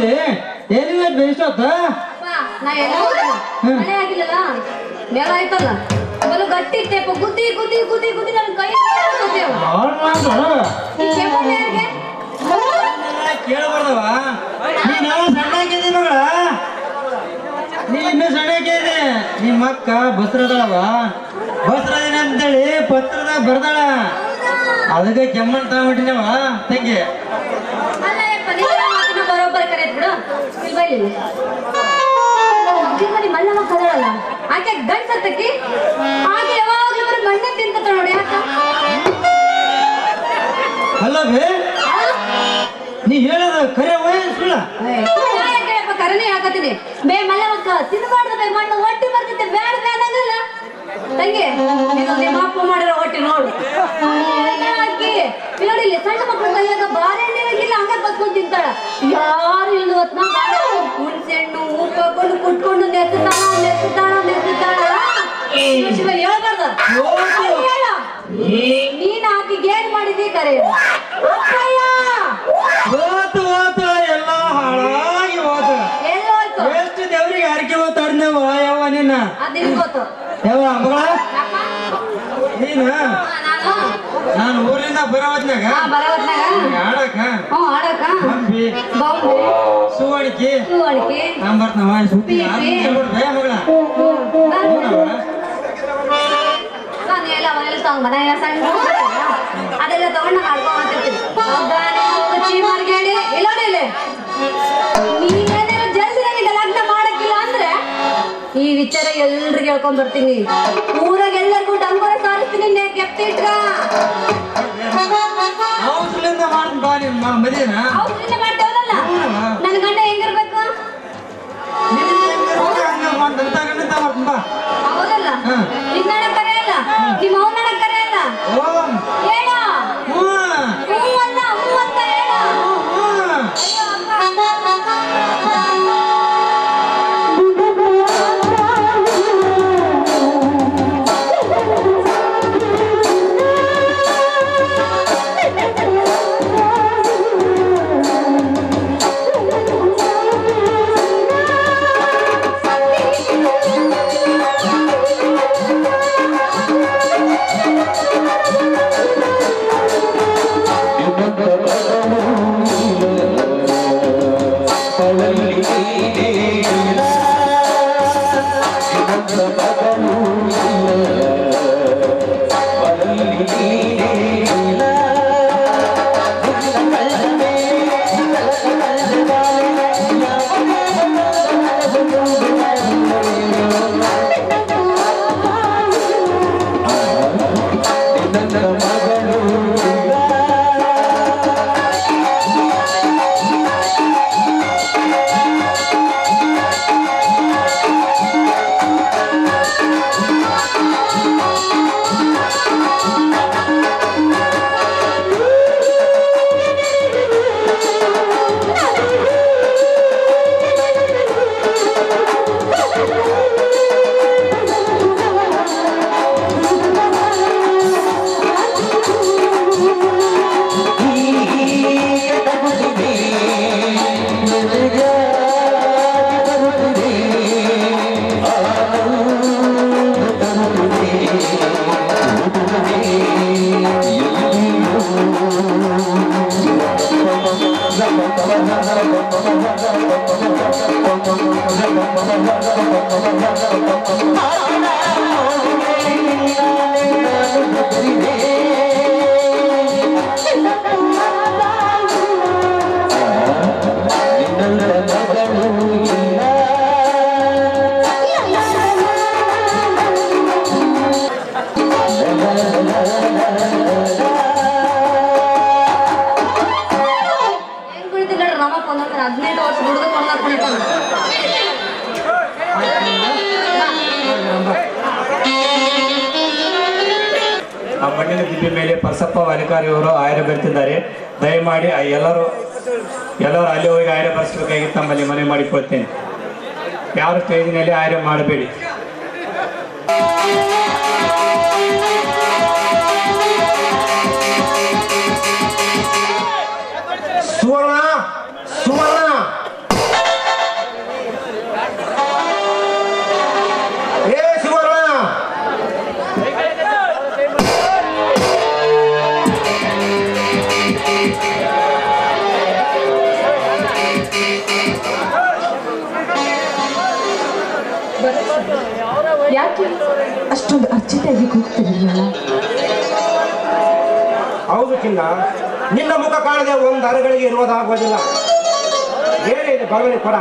ಅಲ್ಲಿ ಎಲ್ಲಿಂದ ಬೇಯಿಸೋತ ನಾ ಎಲ್ಲ ಮಳೆ ಆಗಿಲ್ಲಲ್ಲ ನೆಲ ಆಯ್ತಲ್ಲ ಬಲು ಗಟ್ಟಿ ಇತ್ತೇಪ ಗುದ್ದಿ ಗುದ್ದಿ ಗುದ್ದಿ ಗುದ್ದಿ ನನ್ನ ಕೈ ಕೇಳಬಾರ್ದವ ನೀನು ಸಣ್ಣಾಕಿದ್ದಿ ಮಗಳ ನೀ ಇನ್ನೂ ಸಣ್ಣಾಕಿದ್ದಿ ನಿಮ್ಮ ಅಕ್ಕ ಬಸ್ರದಳವ ಬಸ್ರದಿನ ಅಂತೇಳಿ ಪತ್ರದಾಗ ಬರ್ದಾಳ ಅದಕ್ಕೆ ಕೆಮ್ಮನ್ ತಗೊಂಬಿಟ್ಟಿನವ ತಂಗಿ ಬರೋಬ್ಬರ ಕರೆಯತ್ ಬಿಡು ಇಲ್ಲಿ ಮಲ್ಲಮ್ಮ ಕದಳಲ್ಲ ಆಕೆ ಗಂಡ್ಸತ್ತಕ್ಕಿ ಆಕೆ ಯಾವಾಗ್ಲೂ ಬರೀ ಮಣ್ಣೆ ತಿಂತ ನೋಡಿ ಯಾಕ ಅಲ್ಲ ಬೇ ನೀ ಹೇಳದ ಕರೆ ವಯಸ್ಸುಳ ಕರೆನೇ ಹಾಕತೀನಿ ಬೇ ಮಲ್ಲಮ್ಮಕ್ಕ ತಿನ್ಬಾರ್ದು ಬೇ ಮಣ್ಣು ಹೊಟ್ಟಿ ಬರ್ತಿದ್ದೆ ಬೇಡ ಬೇಡಂಗಲ್ಲ ತಂಗಿ ನಿಮ್ಮ ಅಪ್ಪ ಮಾಡಿರೋ ಹೊಟ್ಟಿ ನೋಡು ಹಾಕಿ ನೋಡಿಲ್ಲ ಸಣ್ಣ ಮಕ್ಕಳ ಕೈಯಾಗ ಬಾರೆಹಣ್ಣಿನಾಗಿಲ್ಲ ಹಂಗ ಬತ್ಕೊಂಡು ತಿಂತಾಳ ಯಾರು ಇಲ್ದು ಹೊತ್ನ ಹುಣಸೆ ಹಣ್ಣು ಉಪ್ಪು ಹಾಕೊಂಡು ಕುಟ್ಕೊಂಡು ನೆತ್ತಾಳ ಹೇಳ್ಬಾರ್ದ ನೀನ್ ಆಕಿಗೆ ಏನ್ ಮಾಡಿದಿ ಕರೆ ಎಲ್ಲ ಹಾಳಾಗಿ ಹೋತ ಎಷ್ಟು ದೇವ್ರಿಗೆ ಹರಕೆ ಹೋತಾಡ್ನೇವ ಯಾವ ನಿನ್ನ ಯಾವ ಮಗಳ ನೀನ ನಾನು ಊರಿಂದ ಬರೋದ್ನಾಗ ಆಡಕ ಬಂಬಿ ಸುವಣಿಕೆ ನಾನ್ ಬರ್ತವ ಸುತ್ತಿ ಮಗಳ ಅದೆಲ್ಲ ತಗೊಂಡು ಆಡ್ಕೊಂಡ್ತಿರ್ತೀನಿ ನೀನೇನೇನು ಜಲ್ದಿ ನನಗೆ ಲಗ್ನ ಮಾಡಕ್ಕಿಲ್ಲ ಅಂದ್ರೆ ಈ ವಿಚಾರ ಎಲ್ರಿಗೆ ಹೇಳ್ಕೊಂಡ್ ಬರ್ತೀನಿ ಊರಾಗ ಎಲ್ಲರಿಗೂ ಡಂಗೋರ ಸಾರಿಸ್ತೀನಿ ಕೆಪ್ತಿ ಇಟ್ಕ ಔಷಧಿಯಿಂದ ಮಾಡ್ತೇವಲ್ಲ ನನ್ ಗಂಡ ಹೆಂಗಿರ್ಬೇಕು ಹೌದಲ್ಲ ನಿನ್ನ ಕರೆಯಲ್ಲ ನಿಮ್ಮ ಅವನ ಕರೆಯಲ್ಲ ಹೇಳ ಮಣ್ಣಿನ ದಿಬ್ಬೆ ಮೇಲೆ ಪರಸಪ್ಪ ವಾಲಿಕಾರಿ ಅವರು ಆಯ್ರೆ ಬರ್ತಿದ್ದಾರೆ. ದಯಮಾಡಿ ಎಲ್ಲರೂ ಅಲ್ಲಿ ಹೋಗಿ ಆಯ್ರೆ ಬರ್ಸ್ಬೇಕಾಗಿ ತಮ್ಮಲ್ಲಿ ಮನವಿ ಮಾಡಿಕೊಳ್ತೇನೆ. ಯಾರು ಸ್ಟೇಜಿನಲ್ಲಿ ಆಯ್ರೆ ಮಾಡಬೇಡಿ. ಸುವರ್ಣ ಸುವರ್ಣ ಯಾಕೆ ಅಷ್ಟೊಂದು ಅರ್ಜೆಂಟಾಗಿ ಕೂಗ್ತಿರಲಿಲ್ಲ? ಹೌದು ಚಿನ್ನ, ನಿನ್ನ ಮುಖ ಕಾಣದೆ ಒಂದು ಅರಗಳಿಗೆ ಇರುವುದಾಗುವುದಿಲ್ಲ. ಏನಿದೆ ಬಗಲಿ ಕೊಡ,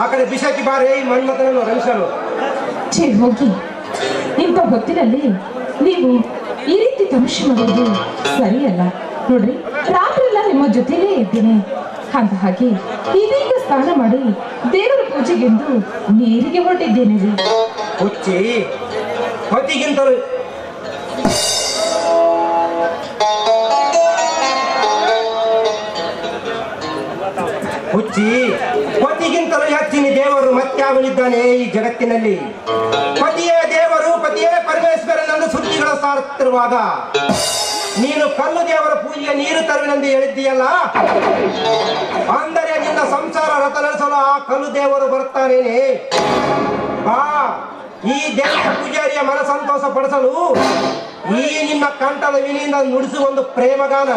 ಆ ಕಡೆ ಬಿಸಕಿ ಬಾರಿ ಮನ್ಮಥನನ್ನು ರಂಗಿಸಲು. ಛೇ ಹೋಗಿ, ಇಂಥ ಹೊತ್ತಿನಲ್ಲಿ ನೀವು ಈ ರೀತಿ ತಮಾಷೆ ಮಾಡೋದು ಸರಿಯಲ್ಲ. ನೋಡ್ರಿ, ರಾತ್ರಿಯೆಲ್ಲ ನಿಮ್ಮ ಜೊತೆಲೇ ಇದ್ದೇನೆ. ಅಂತ ಹಾಗೆ ಇದೀಗ ಸ್ನಾನ ಮಾಡಿ ದೇವರ ಪೂಜೆಗೆಂದು ನೀರಿಗೆ ಹೊರಟಿದ್ದೇನೆ. ಹುಚ್ಚಿ, ಪತಿಗಿಂತಲೂ ಹೆಚ್ಚಿನ ದೇವರು ಮತ್ಯಾವನಿದ್ದಾನೆ ಈ ಜಗತ್ತಿನಲ್ಲಿ. ಪತಿಯೇ ದೇವರು, ಪತಿಯೇ ಪರಮೇಶ್ವರನೆಂದು ಸುದ್ದಿಗಳ ಸಾರುತ್ತಿರುವಾಗ ನೀನು ಕಲ್ಲು ದೇವರ ಪೂಜೆಗೆ ನೀರು ತರುವೆನೆಂದು ಹೇಳಿದ್ದೀಯಲ್ಲ, ಅಂದರೆ ನಿನ್ನ ಸಂಸಾರ ರಥ ನಡೆಸಲು ಆ ಕಲ್ಲು ದೇವರು ಬರುತ್ತಾನೇನೆ. ಬಾ, ಈ ದೇವರ ಪೂಜಾರಿಯ ಮನ ಸಂತೋಷ ಪಡಿಸಲು ಈ ನಿನ್ನ ಕಂಠದ ವಿನಿಯಿಂದ ನುಡಿಸುವ ಒಂದು ಪ್ರೇಮಗಾನ.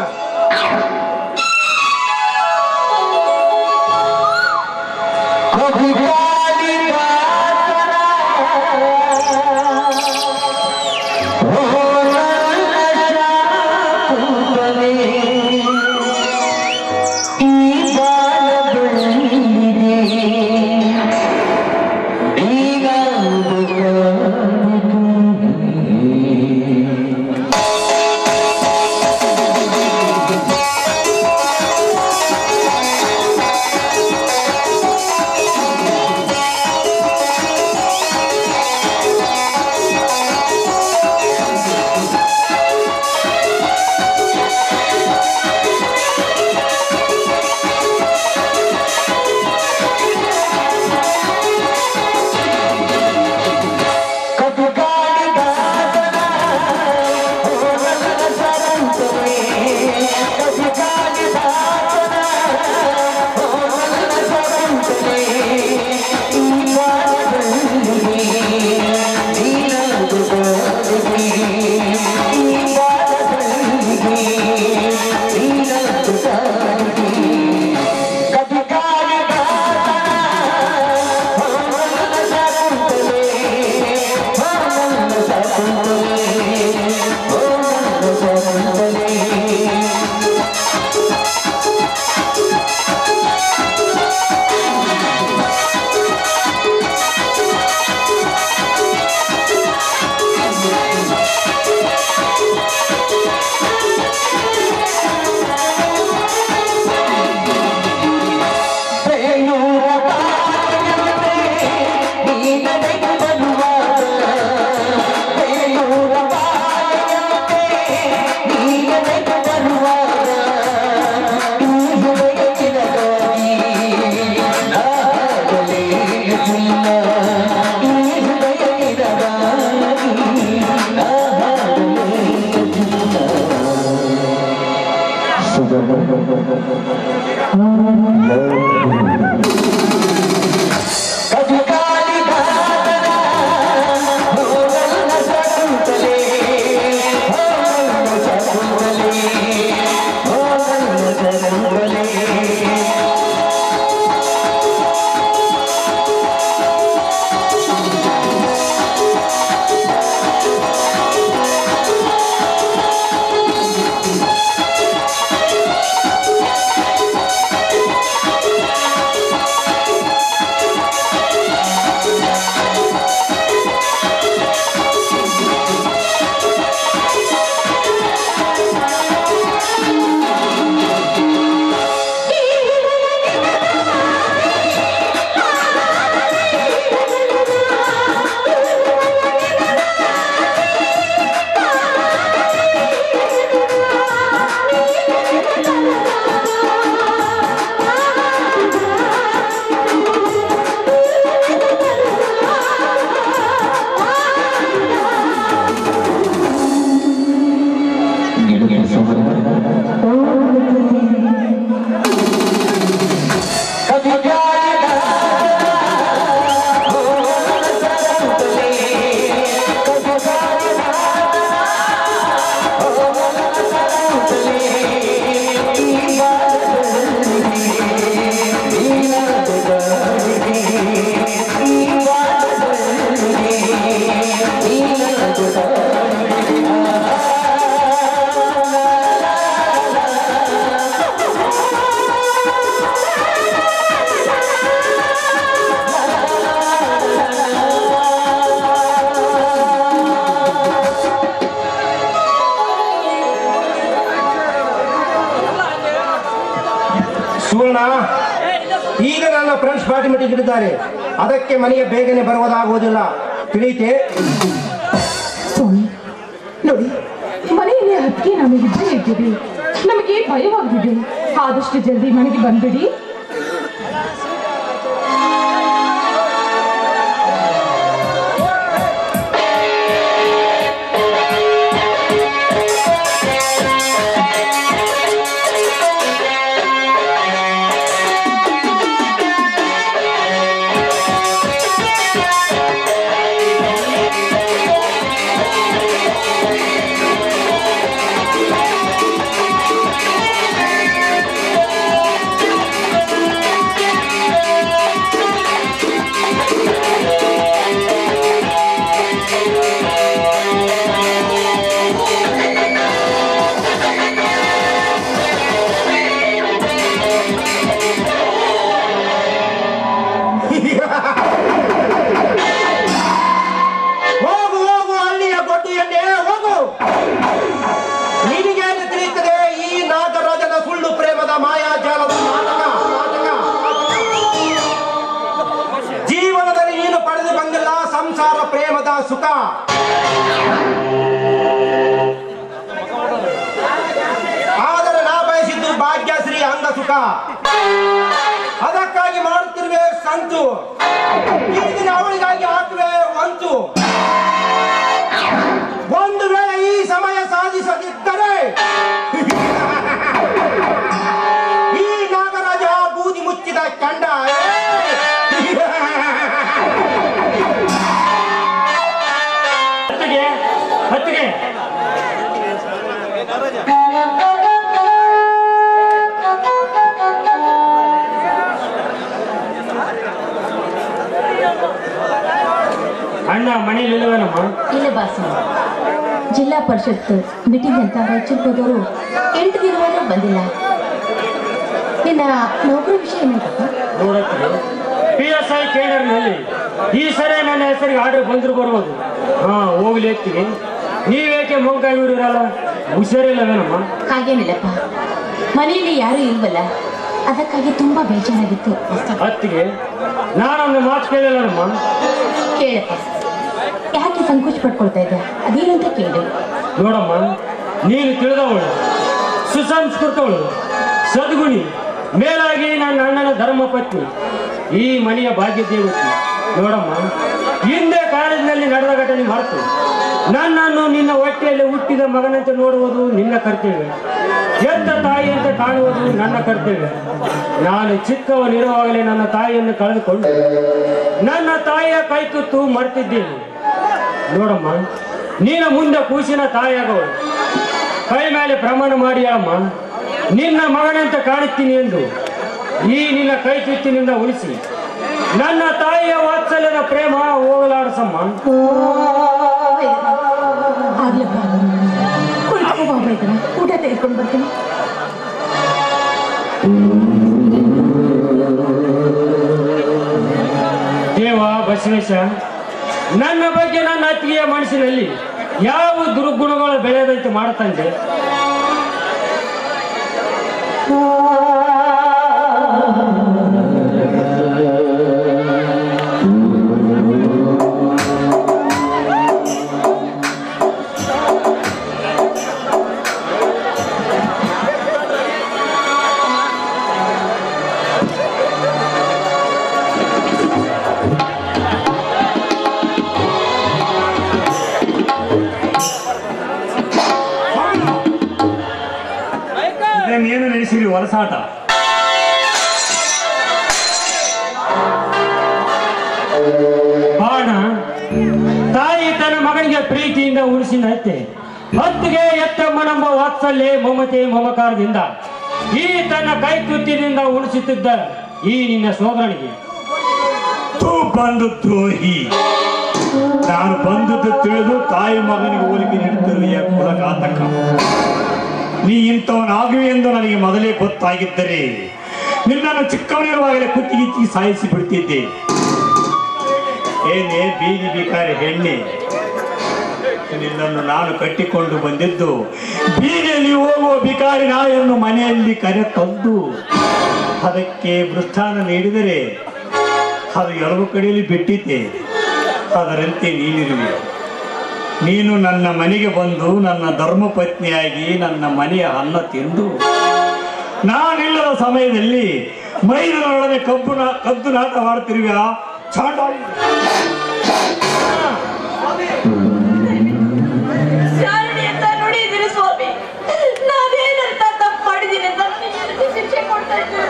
ಆಟೋಮೆಟಿಕ್ ಇಟ್ಟಿದ್ದಾರೆ. ಅದಕ್ಕೆ ಮನೆಗೆ ಬೇಗನೆ ಬರುವುದಾಗುವುದಿಲ್ಲ, ತಿಳಿಯಿತೆ? ಸ್ವಾಮಿ ನೋಡಿ, ಮನೆಯಲ್ಲಿ ಅದಕ್ಕೆ ನಮಗಿಬ್ಬರೇ ಇದ್ದೀವಿ. ನಮಗೆ ಭಯವಾಗ್ತಿದೆ. ಆದಷ್ಟು ಜಲ್ದಿ ಮನೆಗೆ ಬಂದ್ಬಿಡಿ. ಪ್ರೇಮದ ಸುಖ ಆದರೆ ನಾ ಬಯಸಿದ್ದು ಭಾಗ್ಯಶ್ರೀ ಅಂಗ ಸುಖ. ಅದಕ್ಕಾಗಿ ಮಾಡುತ್ತಿರುವೆ ಸಂತು, ಈಗಿನ ಅವಳಿಗಾಗಿ ಹಾಕುವೆ ಒಂತು. ಒಂದು ವೇಳೆ ಈ ಸಮಯ ಸಾಧಿಸದಿದ್ದರೆ ಈ ನಾಗರಾಜ ಬೂದಿ ಮುಚ್ಚಿದ ಕಂಡ. ಹತ್ತಿಗೆ ಅಣ್ಣ ಮನೇಲಿ ಇಲ್ಲವೇನಮ್ಮ? ಇಲ್ಲ ಬಾಸು, ಜಿಲ್ಲಾ ಪರಿಷತ್ ಮೀಟಿಂಗ್ ಅಂತ ರಾಯಚೂರಿಗೆ ಹೋದವರು 8 ದಿನವಾದ್ರೂ ಬಂದಿಲ್ಲ. ನಿನ್ನ ನೌಕರಿ ವಿಷಯ ಏನಾಯ್ತಪ್ಪ? PSI ಕೇಂದ್ರನಲ್ಲಿ ಈ ಸರಿ ನನ್ನ ಹೆಸರಿಗೆ ಆರ್ಡರ್ ಬಂದ್ರು ಬರ್ಬೋದು. ಹೋಗ್ಲಿ ಎತ್ತಿಗೆ. ನೀವೇಕೆ ಮೊಂಕಾಗಿರಲ್ಲ? ಹುಷಾರಿಲ್ಲವೇನಮ್ಮ? ಹಾಗೇನಿಲ್ಲಪ್ಪ, ಮನೆಯಲ್ಲಿ ಯಾರು ಇಲ್ವಲ್ಲ, ಅದಕ್ಕಾಗಿ ತುಂಬಾ ಬೇಜಾರಾಗಿತ್ತು. ಅತ್ತಿಗೆ ನಾನೊಂದು ಮಾತು ಕೇಳಿಲ್ಲಮ್ಮ. ಕೇಳಪ್ಪ, ಯಾಕೆ ಸಂಕೋಚ ಪಡ್ಕೊಳ್ತಾ ಇದ್ದ? ಅದೇನಂತ ಕೇಳಿ. ನೋಡಮ್ಮ, ನೀನು ತಿಳಿದವಳು, ಸುಸಂಸ್ಕೃತವಳು, ಸದ್ಗುಣಿ, ಮೇಲಾಗಿ ನನ್ನ ಅಣ್ಣನ ಧರ್ಮ ಪತ್ನಿ, ಈ ಮನೆಯ ಭಾಗ್ಯ ದೇವತೆ. ನೋಡಮ್ಮ, ಹಿಂದೆ ಕಾಲೇಜಿನಲ್ಲಿ ನಡೆದ ಘಟನೆ ಮರೆತು ನನ್ನನ್ನು ನಿನ್ನ ಹೊಟ್ಟೆಯಲ್ಲಿ ಹುಟ್ಟಿದ ಮಗನಂತೆ ನೋಡುವುದು ನಿನ್ನ ಕರ್ತವ್ಯ, ಎತ್ತ ತಾಯಿ ಅಂತ ಕಾಣುವುದು ನನ್ನ ಕರ್ತವ್ಯ. ನಾನು ಚಿಕ್ಕವನಿರುವಾಗಲೇ ನನ್ನ ತಾಯಿಯನ್ನು ಕಳೆದುಕೊಂಡು ನನ್ನ ತಾಯಿಯ ಕೈ ತುತ್ತು ಮರೆತಿದ್ದೇನೆ. ನೋಡಮ್ಮ, ನೀನು ಮುಂದೆ ಕೂಸಿನ ತಾಯಿಯಾಗವಳು. ಕೈ ಮೇಲೆ ಪ್ರಮಾಣ ಮಾಡಿ ಅಮ್ಮ, ನಿನ್ನ ಮಗನಂತೆ ಕಾಣುತ್ತೀನಿ ಎಂದು ಈ ನಿನ್ನ ಕೈ ತುತ್ತಿನಿಂದ ಉಳಿಸಿ ನನ್ನ ತಾಯಿಯ ವಾತ್ಸಲ್ಯದ ಪ್ರೇಮ ಹೋಗಲಾಡಿಸಮ್ಮ. ಊಟ ತೆಗೆದುಕೊಂಡು ಬರ್ತೀನಿ. ದೇವ ಬಸವೇಶ, ನನ್ನ ಬಗ್ಗೆ ನನ್ನ ಅತ್ತಿಗೆಯ ಮನಸ್ಸಿನಲ್ಲಿ ಯಾವ ದುರ್ಗುಣಗಳು ಬೆಳೆಯದಂತೆ ಮಾಡುತ್ತಂತೆ. ಏನು ನಡೆಸಿರಿ ಹೊಲಸಾಟ? ಬಾಣ ತಾಯಿ ತನ್ನ ಮಗನಿಗೆ ಪ್ರೀತಿಯಿಂದ ಉಳಿಸಿದಂತೆ ಹತ್ತಿಗೆ ಎತ್ತಮ್ಮನೆಂಬ ವಾತ್ಸಲ್ಯ ಮಮತೆ ಮಮಕಾರದಿಂದ ಈ ತನ್ನ ಕೈ ತುತ್ತಿನಿಂದ ಉಳಿಸುತ್ತಿದ್ದ ಈ ನಿನ್ನ ಸೋದರನಿಗೆ ಬಂದು ದ್ರೋಹಿ. ನಾನು ಬಂದದ್ದು ತಿಳಿದು ತಾಯಿ ಮಗನಿಗೆ ಹೋಲಿಕೆ ನೀಡುತ್ತಿರುವ ಕುಲಘಾತಕ. ನೀ ಇಂಥವನಾಗುವೆ ಎಂದು ನನಗೆ ಮೊದಲೇ ಗೊತ್ತಾಗಿದ್ದರೆ ನಿನ್ನನ್ನು ಚಿಕ್ಕವನಿರುವಾಗಲೇ ಕುತ್ತಿಗಿಚ್ಚಿ ಸಾಯಿಸಿ ಬಿಡ್ತಿದ್ದೆ. ಏನೇ ಬೀದಿ ಬಿಕಾರಿ ಹೆಣ್ಣೆ, ನಿನ್ನನ್ನು ನಾನು ಕಟ್ಟಿಕೊಂಡು ಬಂದಿದ್ದು ಬೀದಿಯಲ್ಲಿ ಹೋಗುವ ಬಿಕಾರಿ ನಾಯನ್ನು ಮನೆಯಲ್ಲಿ ಕರೆ ತಂದು ಅದಕ್ಕೆ ಮೃಷ್ಟಾನ್ನ ನೀಡಿದರೆ ಅದು ಎಲ್ಲವೂ ಕಡೆಯಲ್ಲಿ ಬಿಟ್ಟಿದ್ದೆ. ಅದರಂತೆ ನೀನಿರುವೆ. ನೀನು ನನ್ನ ಮನೆಗೆ ಬಂದು ನನ್ನ ಧರ್ಮಪತ್ನಿಯಾಗಿ ನನ್ನ ಮನೆಯ ಅನ್ನ ತಿಂದು ನಾನಿಲ್ಲದ ಸಮಯದಲ್ಲಿ ಮೈದನೊಡನೆ ಕದ್ದು ನಾಟವಾಡ್ತಿರುವೆ. ಚಾಂಡಾಲಿ ಶಾರಣಿ ಅಂತ ನುಡಿದಿರಿ ಸ್ವಾಮಿ. ನಾನೇನಂತ ತಪ್ಪು ಮಾಡಿದ್ದೀನಿ ಅಂತ ಶಿಕ್ಷೆ ಕೊಡ್ತಾ ಇದ್ದೀನಿ.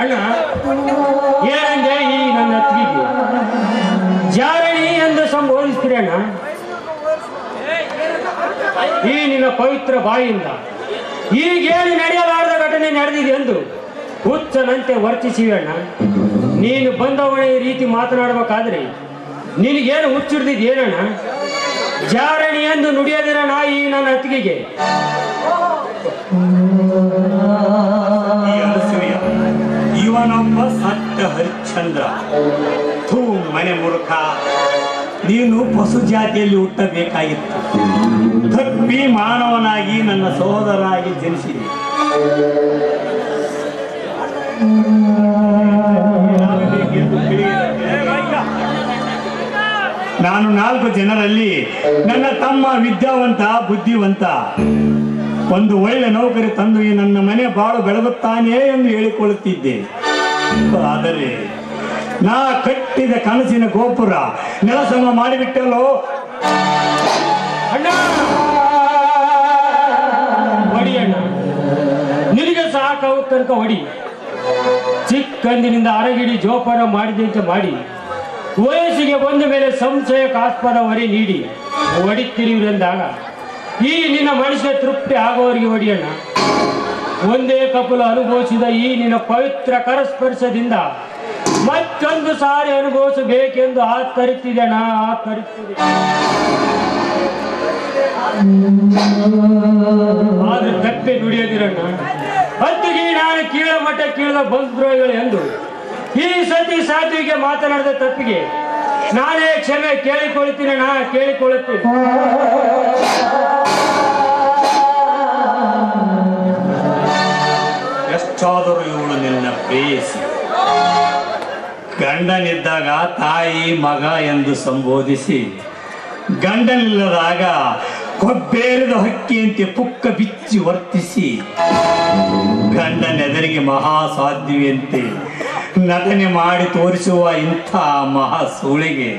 ಅಣ್ಣ ಏನಂದ್ರೆ ಈ ನನ್ನ ಅತ್ತಿಗೆ ಜಾರಣಿ ಎಂದು ಸಂಬೋಧಿಸ್ತೀರಿ ಅಣ್ಣ. ಈ ನಿನ್ನ ಪವಿತ್ರ ಬಾಯಿಯಿಂದ ಈಗೇನು ನಡೆಯಲಾರದ ಘಟನೆ ನಡೆದಿದೆ ಎಂದು ಹುಚ್ಚನಂತೆ ವರ್ತಿಸಿವೆ ಅಣ್ಣ. ನೀನು ಬಂದವನ ಈ ರೀತಿ ಮಾತನಾಡಬೇಕಾದ್ರೆ ನಿನಗೇನು ಹುಚ್ಚಿಡ್ದಿದ್ದೇನಣ್ಣ? ಜಾರಣಿ ಎಂದು ನುಡಿಯದಿರೋಣ ಈ ನನ್ನ ಅತ್ತಿಗೆಗೆ. ಇವನೊಬ್ಬ ಸತ್ಯ ಹರಿಶ್ಚಂದ್ರ. ಥೂ ಮನೆ ಮುರುಖ, ನೀನು ಪಶು ಜಾತಿಯಲ್ಲಿ ಹುಟ್ಟಬೇಕಾಗಿತ್ತು. ತಪ್ಪಿ ಮಾನವನಾಗಿ ನನ್ನ ಸಹೋದರನಾಗಿ ಜನಿಸಿದೆ. ನಾನು 4 ಜನರಲ್ಲಿ ನನ್ನ ತಮ್ಮ ವಿದ್ಯಾವಂತ ಬುದ್ಧಿವಂತ. ಒಂದು ಒಳ್ಳೆ ನೌಕರಿ ತಂದು ಈ ನನ್ನ ಮನೆ ಬಾಳು ಬೆಳಗುತ್ತಾನೆ ಎಂದು ಹೇಳಿಕೊಳ್ಳುತ್ತಿದ್ದೆ. ಆದರೆ ನಾ ಕಟ್ಟಿದ ಕನಸಿನ ಗೋಪುರ ನೆಲಸಮ ಮಾಡಿಬಿಟ್ಟಲ್ಲೋ. ಅಣ್ಣ ಹೊಡಿ ಅಣ್ಣ, ನಿನಗೆ ಸಾಕಾವು ತನಕ ಹೊಡಿ. ಚಿಕ್ಕಂದಿನಿಂದ ಅರಗಿಡಿ ಜೋಪಾನ ಮಾಡಿದಂತೆ ಮಾಡಿ ವಯಸ್ಸಿಗೆ ಬಂದ ಮೇಲೆ ಸಂಶಯಕ್ಕಾಸ್ಪದ ಹೊರೆ ನೀಡಿ ಹೊಡಿತಿರುವುದೆಂದಾಗ ಈ ನಿನ್ನ ಮನುಷ್ಯ ತೃಪ್ತಿ ಆಗೋವರಿಗೆ ಹೊಡಿಯಣ್ಣ. ಒಂದೇ ಕಪಲು ಅನುಭವಿಸಿದ ಈ ನಿನ್ನ ಪವಿತ್ರ ಕರಸ್ಪರ್ಶದಿಂದ ಮತ್ತೊಂದು ಸಾರಿ ಅನುಭವಿಸಬೇಕೆಂದು ಆತರಿಸಿದೆಣ್ಣ, ಆತರಿಸಿದೆ. ಆದ್ರೆ ತಪ್ಪೆ ನುಡಿಯದಿರಣ್ಣ. ಹೊತ್ತಿಗೆ ನಾನು ಕೀಳ ಮಟ್ಟ ಕೀಳದ ಬಂದ್ರೋಹಿಗಳು ಎಂದು ಈ ಸತಿ ಸಾಧುವಿಗೆ ಮಾತನಾಡಿದ ತಪ್ಪಿಗೆ ನಾನೇ ಕ್ಷಮೆ ಕೇಳಿಕೊಳ್ಳುತ್ತೀನಣ್ಣ, ಕೇಳಿಕೊಳ್ಳುತ್ತೀನಿ. ಎಷ್ಟಾದರೂ ಇವಳು ನಿನ್ನ ಪ್ರೇಯಸಿ. ಗಂಡನಿದ್ದಾಗ ತಾಯಿ ಮಗ ಎಂದು ಸಂಬೋಧಿಸಿ, ಗಂಡನಿಲ್ಲದಾಗ ಕೊಬ್ಬೇರಿದ ಹಕ್ಕಿಯಂತೆ ಪುಕ್ಕ ಬಿಚ್ಚಿ ವರ್ತಿಸಿ, ಗಂಡನೆದರಿಗೆ ಮಹಾಸಾಧ್ವಿಯಂತೆ ನಟನೆ ಮಾಡಿ ತೋರಿಸುವ ಇಂಥ ಮಹಾಸೂಳಿಗೆ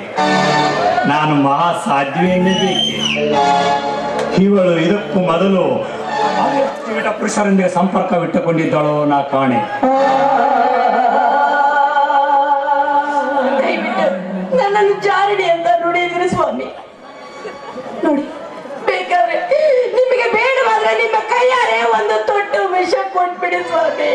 ನಾನು ಮಹಾಸಾಧ್ವಿಯನ್ನೇಬೇಕೆ? ಇವಳು ಇದಕ್ಕೂ ಮೊದಲು ಪುರುಷರೊಂದಿಗೆ ಸಂಪರ್ಕವಿಟ್ಟುಕೊಂಡಿದ್ದಳು ನಾ ಕಾಣೆ. ನನ್ನನ್ನು ಜಾರಣಿ ಅಂತ ನುಡಿಯಿದ್ರಿ ಸ್ವಾಮಿ. ನೋಡಿ, ಬೇಕಾದ್ರೆ ನಿಮಗೆ ಬೇಡವಾದ್ರೆ ನಿಮ್ಮ ಕೈಯಾರೆ ಒಂದು ತೊಟ್ಟು ವಿಷ ಕೊಟ್ಬಿಡಿ ಸ್ವಾಮಿ.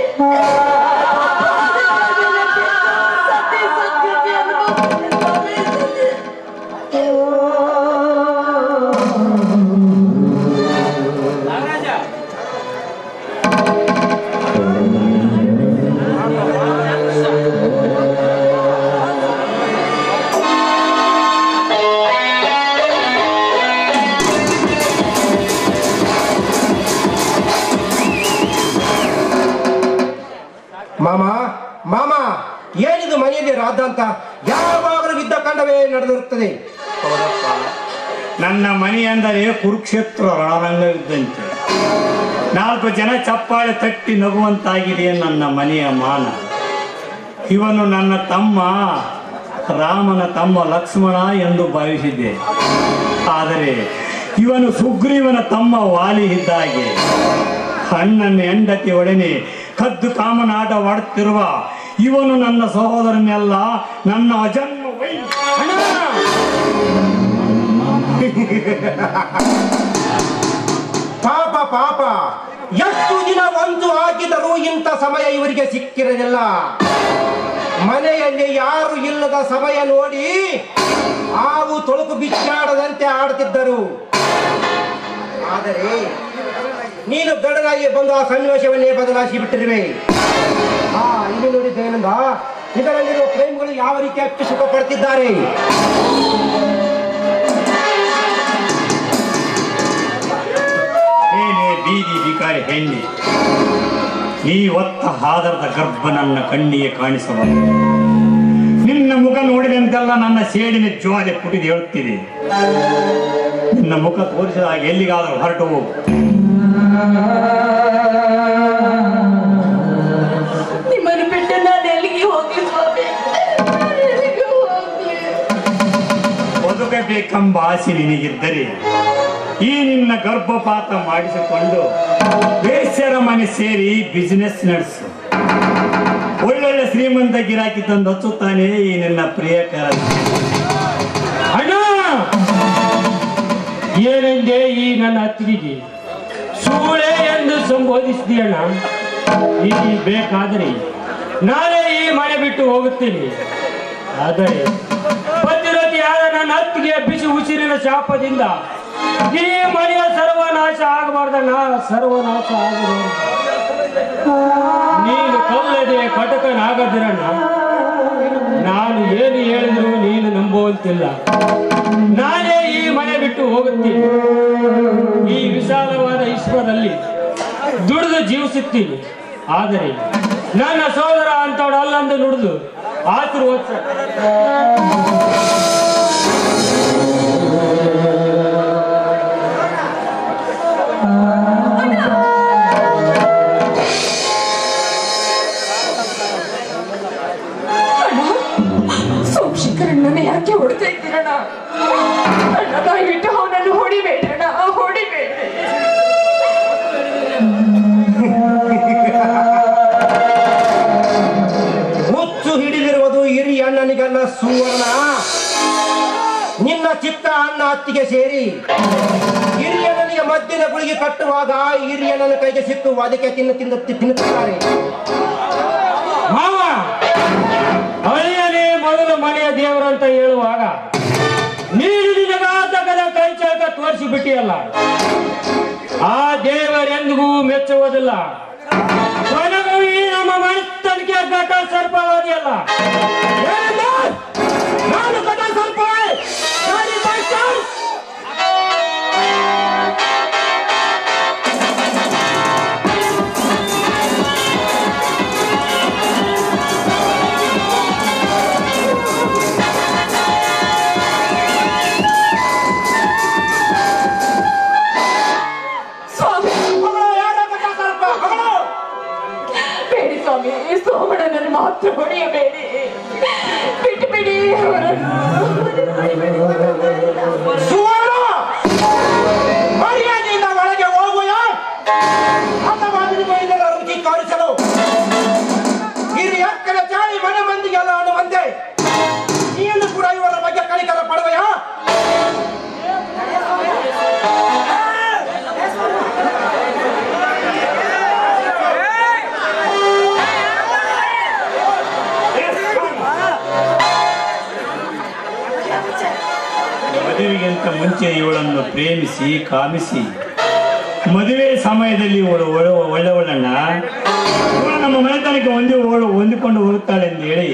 ಮಾಮ, ಏನಿದು ಮನೆಯಲ್ಲಿ ರಾಧಾಂತ? ಯಾವಾಗಲೂ ಬಿದ್ದ ಕಂಡವೇ ನಡೆದಿರುತ್ತದೆ. ಹೌದಪ್ಪ, ನನ್ನ ಮನೆ ಅಂದರೆ ಕುರುಕ್ಷೇತ್ರ ರಣರಂಗವಿದ್ದಂತೆ. 4 ಜನ ಚಪ್ಪಾಳೆ ತಟ್ಟಿ ನಗುವಂತಾಗಿದೆ ನನ್ನ ಮನೆಯ ಮಾನ. ಇವನು ನನ್ನ ತಮ್ಮ, ರಾಮನ ತಮ್ಮ ಲಕ್ಷ್ಮಣ ಎಂದು ಭಾವಿಸಿದ್ದೆ. ಆದರೆ ಇವನು ಸುಗ್ರೀವನ ತಮ್ಮ ವಾಲಿ ಇದ್ದಾಗೆ. ಅಣ್ಣನ ಹೆಂಡತಿ ಒಡನೆ ಕದ್ದು ಕಾಮನಾಟವಾಡುತ್ತಿರುವ ಇವನು ನನ್ನ ಸಹೋದರನೆಲ್ಲ, ನನ್ನ ಅಜನ್ಮ ಪಾಪ ಪಾಪ, ಎಷ್ಟು ದಿನ ಒಂದು ಹಾಕಿದರೂ ಇಂಥ ಸಮಯ ಇವರಿಗೆ ಸಿಕ್ಕಿರಲಿಲ್ಲ. ಮನೆಯಲ್ಲಿ ಯಾರು ಇಲ್ಲದ ಸಮಯ ನೋಡಿ ಹಾವು ತೊಳಕು ಬಿಚ್ಚಾಡದಂತೆ ಆಡುತ್ತಿದ್ದರು. ಆದರೆ ನೀನು ಗಡನಾಗಿ ಬಂದು ಆ ಸನ್ನಿವೇಶವನ್ನೇ ಬದಲಾಯಿಸಿ ಬಿಟ್ಟಿರುವೆ. ಇಲ್ಲಿ ನೋಡಿ ದಯಾನಂದ, ಇದರಲ್ಲಿರುವ ಪ್ರೇಮಿಗಳು ಯಾವ ರೀತಿ ಅಪ್ಪಿ ಸುಖ ಪಡ್ತಿದ್ದಾರೆ. ಬೀದಿ ಬಿಕಾರಿ ಹೆಣ್ಣೆ, ನೀ ಒತ್ತ ಹಾದರದ ಗರ್ಭ ನನ್ನ ಕಣ್ಣಿಗೆ ಕಾಣಿಸಬಾರದು. ನಿನ್ನ ಮುಖ ನೋಡಿದಂತೆಲ್ಲ ನನ್ನ ಸೇಡಿನ ಜ್ವಾಲೆ ಪುಟಿದು ಹೇಳುತ್ತಿದೆ. ನಿನ್ನ ಮುಖ ತೋರಿಸಿದಾಗ ಎಲ್ಲಿಗಾದರೂ ಹೊರಟು ಹೋಗು. ನಿಮ್ಮನ್ನು ಬಿಟ್ಟು ನಾನು ಎಲ್ಲಿಗೆ ಹೋಗ್ಲಿ ಸ್ವಾಮಿ, ಎಲ್ಲಿಗೆ ಹೋಗ್ಲಿ? ಬದುಕಬೇಕೆಂಬ ಆಸೆ ನಿನಗಿದ್ದರೆ ಈ ನಿನ್ನ ಗರ್ಭಪಾತ ಮಾಡಿಸಿಕೊಂಡು ಬೇಸರ ಮನೆ ಸೇರಿ ಬಿಸಿನೆಸ್ ನಡೆಸು. ಒಳ್ಳೊಳ್ಳೆ ಶ್ರೀಮಂತ ಗಿರಾಕಿ ತಂದು ಹಚ್ಚುತ್ತಾನೆ ಈ ನಿನ್ನ ಪ್ರಿಯಕರ. ಅಣ್ಣ, ಏನೆಂದೇ ಈ ನನ್ನ ಅತ್ತಿಗೆಗೆ ಸೂಳೆ ಎಂದು ಸಂಬೋಧಿಸಿದೆಯಣ್ಣ. ಈ ಬೇಕಾದರೆ ನಾನೇ ಈ ಮನೆ ಬಿಟ್ಟು ಹೋಗುತ್ತೇನೆ. ಆದರೆ ಪತಿರತಿಯಾದ ನನ್ನ ಅತ್ತಿಗೆಯ ಬಿಸಿ ಉಸಿರಿನ ಶಾಪದಿಂದ ಈ ಮನೆಯ ಸರ್ವನಾಶ ಆಗಬಾರ್ದಣ್ಣ, ಸರ್ವನಾಶ ಆಗಬಾರ್ದು. ನೀನು ಕಲ್ಲದೆ ಕಟಕನಾಗದಿರಣ್ಣ. ನಾನು ಏನು ಹೇಳಿದ್ರು ನೀನು ನಂಬುವಂತಿಲ್ಲ. ನಾನೇ ಈ ಮನೆ ಬಿಟ್ಟು ಹೋಗುತ್ತೀನಿ. ಈ ವಿಶಾಲವಾದ ವಿಶ್ವದಲ್ಲಿ ದುಡಿದು ಜೀವಿಸುತ್ತೀನಿ. ಆದರೆ ನನ್ನ ಸೋದರ ಅಂತವಳು ಅಲ್ಲಂದು ನುಡಿದು ಆಶೀರ್ವಾದ. ಸೋಮಶೇಖರಣ್ಣನ ಯಾಕೆ ಹೊಡ್ತಾ ಇದ್ದೀರಣ್ಣ? ಅಣ್ಣ, ದಯವಿಟ್ಟು ಅವನನ್ನು ಹೊಡಿಬೇಡ್ರಣ್ಣ, ಹೊಡಿಬೇಡ್ರಿ. ಮುಚ್ಚು ಹಿಡಿದಿರುವುದು ಹಿರಿಯ ಅಣ್ಣನಿಗಲ್ಲ ಸುವರ್ಣ, ನಿನ್ನ ಚಿಕ್ಕ ಅಣ್ಣ ಅತ್ತಿಗೆ ಸೇರಿ ಹಿರಿಯಣ್ಣನಿಗೆ ಮದ್ದಿನ ಗುಳಿಗೆ ಕಟ್ಟುವಾಗ ಹಿರಿಯಣ್ಣನ ಕೈಗೆ ಸಿಕ್ಕು ಅದಕ್ಕೆ ತಿನ್ನುತ್ತಾರೆ. ಮಾವ, ಅಳಿಯನೇ ಮೊದಲು ಮನೆಯ ದೇವರಂತ ಹೇಳುವಾಗ ನೀನು ನಿನಗಾತಕದ ಕೈ ಚಾಕ ತೋರಿಸಿ ಬಿಟ್ಟಿಯಲ್ಲ. ಆ ದೇವರೆಂದಿಗೂ ಮೆಚ್ಚುವುದಿಲ್ಲ. ಕೊನೆಗೂ ಈ ನಮ್ಮ ಮನಸ್ತನಿಕೆ ಘಟ ಸರ್ಪವಾದಿಯಲ್ಲ. ನಾನು ಘಟ ಸರ್ಪ. ಸೋಮಣ್ಣನನ್ನು ಮಾತ್ರ ಹೊಡೆಯಬೇಡಿ, ಬಿಟ್ಟು ಬಿಡಿ ಅವರನ್ನು. ಮರ್ಯಾದೆಯಿಂದ ಒಳಗೆ ಹೋಗುವ ರುಚಿ ತೋರಿಸಲು ಹಿರಿಯ ಅಕ್ಕನ ಚಾಳಿ ಮನೆ ಮಂದಿಗೆಲ್ಲ ಅನ್ನುವಂತೆ ನೀನು ಕೂಡ ಇವರ ಬಗ್ಗೆ ಕಲಿಕರ ಪಡುವೆಯ? ಮದುವೆಗಿಂತ ಮುಂಚೆ ಇವಳನ್ನು ಪ್ರೇಮಿಸಿ ಕಾಮಿಸಿ ಮದುವೆ ಸಮಯದಲ್ಲಿ ಇವಳು ಒಳ್ಳೆವಳನ್ನ ಇವಳು ನಮ್ಮ ಮನೆತನಕ್ಕೆ ಹೊಂದಿಕೊಂಡು ಹೋಗುತ್ತಾಳೆ ಎಂದು ಹೇಳಿ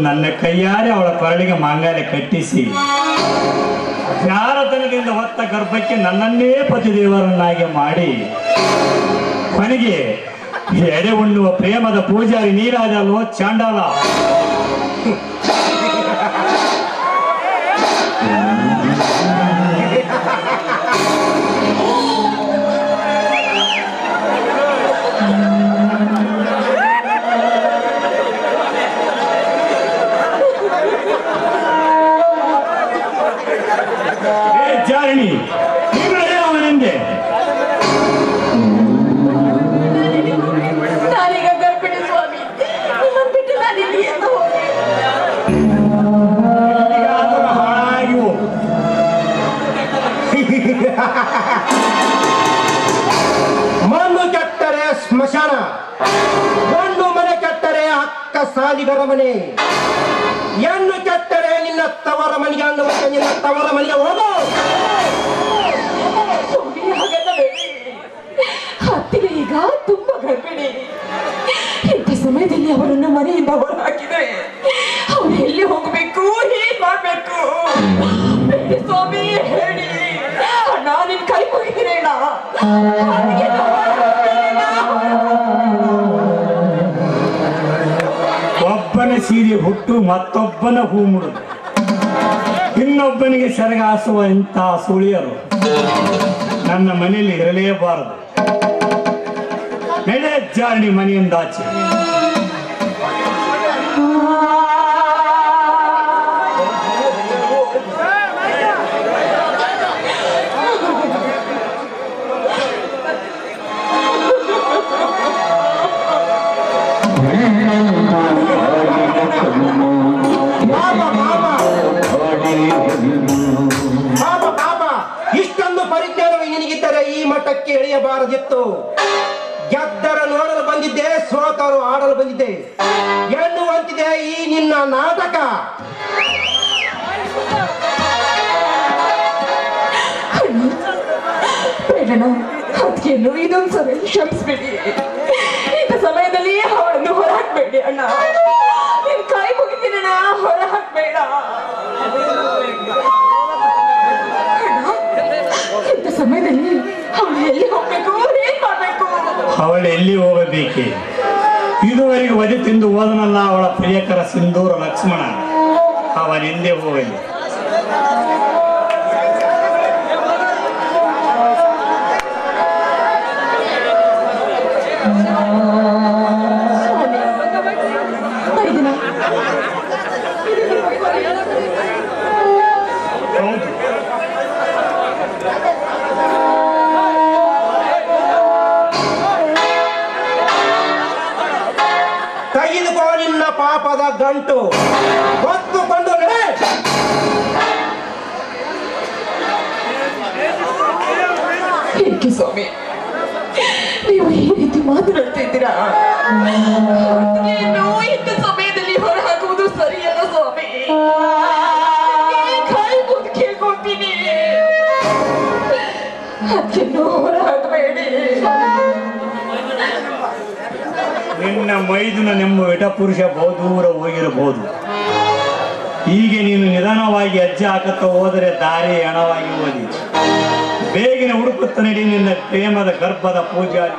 ನನ್ನ ಕೈಯಾರೆ ಅವಳ ಕೊರಳಿಗೆ ಮಾಂಗಾಲೆ ಕಟ್ಟಿಸಿ ಯಾರತನದಿಂದ ಹೊತ್ತ ಗರ್ಭಕ್ಕೆ ನನ್ನನ್ನೇ ಪತಿದೇವರನ್ನಾಗಿ ಮಾಡಿ ಕೊನೆಗೆ ಎಡೆ ಉಣ್ಣುವ ಪ್ರೇಮದ ಪೂಜಾರಿ ನೀರಾಜಲ್ವೋ ಚಾಂಡಾಲ. ಜಾರಣಿ, ಅವನೆಂದೆ ನಾನೀಗ ಗರ್ಭಿಣಿ ಸ್ವಾಮಿ, ನಿಮ್ಮನ್ನು ಬಿಟ್ಟು ನಾನಿಲ್ಲಿ ಎಂದು ಹಾಳಾಗಿ ಮಣ್ಣು ಕೆಟ್ಟರೆ ಸ್ಮಶಾನ, ಗಂಡು ಮನೆ ಕೆಟ್ಟರೆ ಅಕ್ಕ ಸಾಲಿಗರ ಮನೆ, ಹೆಣ್ಣು ಕೆಟ್ಟರೆ ನಿನ್ನ ತವರ ಮನೆಗೆ ಅನ್ನುವಂತೆ ನಿನ್ನ ತವರ ಮನೆಗೆ ಹೋಗೋ. ಅತ್ತಿಗೆ ಈಗ ತುಂಬಾ ಗರ್ಭಿಣಿ. ಇಂಥ ಸಮಯದಲ್ಲಿ ಅವರನ್ನು ಮನೆಯಿಂದ ಹೊರ ಹಾಕಿದ್ರೆ ಅವ್ರು ಎಲ್ಲಿ ಹೋಗ್ಬೇಕು, ಏನ್ ಮಾಡ್ಬೇಕು? ಸ್ವಾಮಿ ಹೇಳಿ ಅಣ್ಣ, ನಿನ್ ಕೈ ಮುಗಿದಿರೇಣ. ಒಬ್ಬನ ಮತ್ತೊಬ್ಬನ ಸೀರೆ ಹುಟ್ಟು ಮತ್ತೊಬ್ಬನ ಹೂ ಮುಡುದು ಇನ್ನೊಬ್ಬನಿಗೆ ಸೆರಗಾಸುವ ಇಂಥ ಸುಳಿಯರು ನನ್ನ ಮನೆಯಲ್ಲಿ ಇರಲೇಬಾರದು. ನಡೆ ಜಾರಣಿ ಮನೆಯಿಂದಾಚೆ. ಇಷ್ಟೊಂದು ಪರಿಜ್ಞಾನವೇ ನಿನಗಿದ್ದರೆ ಈ ಮಟ್ಟಕ್ಕೆ ಇಳಿಯಬಾರದಿತ್ತು. ಗೆದ್ದರ ನೋಡಲು ಬಂದಿದ್ದೆ, ಸೋತರು ಆಡಲು ಬಂದಿದ್ದೆ ಎನ್ನುವಂತಿದೆ ಈ ನಿನ್ನ ನಾಟಕ. ಅದಕ್ಕೆಲ್ಲೂ ಇದೊಂದ್ಸರಿ ಕ್ಷಮಿಸ್ಬೇಡಿ. ಇಂಥ ಸಮಯದಲ್ಲಿ ಅವಳನ್ನು ಹೊರ ಹಾಕ್ಬೇಡಿ ಅಣ್ಣ. ನೀನ್ ಕೈ ಮುಗಿತೀನಿ ಅಣ್ಣ, ಹೊರ ಹಾಕ್ಬೇಡ. ಇಂಥ ಸಮಯದಲ್ಲಿ ಅವಳು ಎಲ್ಲಿ ಹೋಗ್ಬೇಕು, ಏನ್ ಮಾಡ್ಬೇಕು? ಅವಳು ಎಲ್ಲಿ ಹೋಗಬೇಕೆ? ಇದುವರೆಗೆ ವಧೆ ತಿಂದು ಹೋದನಲ್ಲ ಅವಳ ಪ್ರಿಯಕರ ಸಿಂಧೂರ ಲಕ್ಷ್ಮಣ, ಅವನೆಂದೇ ಹೋಗಲಿ. ತೆಗೆದುಕೋ ನಿನ್ನ ಪಾಪದ ಗಂಟು, ಹೊತ್ತುಕೊಂಡು ನಡೆ. ಏಕೆ ಸ್ವಾಮಿ ನೀವು ಈ ರೀತಿ ಮಾತನಾಡ್ತಾ ಇದ್ದೀರಾ? ಇಂಥ ಸಮಯದಲ್ಲಿ ಹೊರ ಹಾಕುವುದು ಸರಿಯಲ್ಲ ಸ್ವಾಮಿ. ಕೈ ಮುಗಿದು ಕೇಳ್ಕೊಳ್ತೀನಿ, ಅದನ್ನು ಹೊರ ಹಾಕಬೇಡಿ. ನಿನ್ನ ಮೈದುನನೆಂಬ ವಿಟಪುರುಷ ಬಹುದೂರ ಹೋಗಿರಬಹುದು. ಹೀಗೆ ನೀನು ನಿಧಾನವಾಗಿ ಹೆಜ್ಜೆ ಹಾಕುತ್ತಾ ಹೋದರೆ ದಾರಿ ಹಣವಾಗಿ ಓದಿ ಬೇಗನೆ ಹುಡುಕುತ್ತ ನಡಿ ನಿನ್ನ ಪ್ರೇಮದ ಗರ್ಭದ ಪೂಜಾರಿ.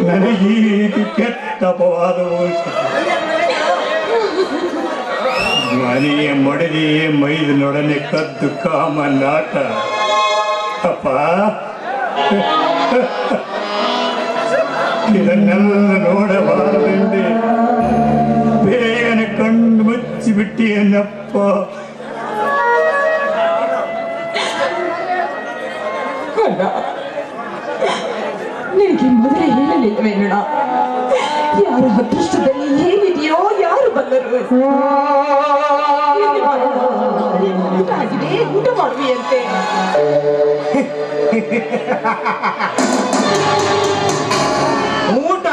ನನಗೆ ಈ ರೀತಿ ಕೆಟ್ಟ ಅಪವಾದವು ಮನೆಯ ಮೊಡದಿ ಮೈದನೊಡನೆ ಕದ್ದು ಕಾಮನಾಟ. ಅಪ್ಪ, ಇದನ್ನೆಲ್ಲ ನೋಡಬಾರದೆಂದೇ ಬೇಗನೆ ಕಣ್ಣು ಮುಚ್ಚಿಬಿಟ್ಟಿಯನ್ನಪ್ಪ. ನಿನಗೆ ಮೊದಲೇ ಹೇಳಲಿಲ್ಲವೇನೋಣ, ಯಾರ ಅದೃಷ್ಟದಲ್ಲಿ ಏನಿದೆಯೋ ಯಾರು ಬಲ್ಲರು. ಊಟ ಆಗಿದೆ, ಊಟ ಮಾಡುವಿಯಂತೆ. ಊಟ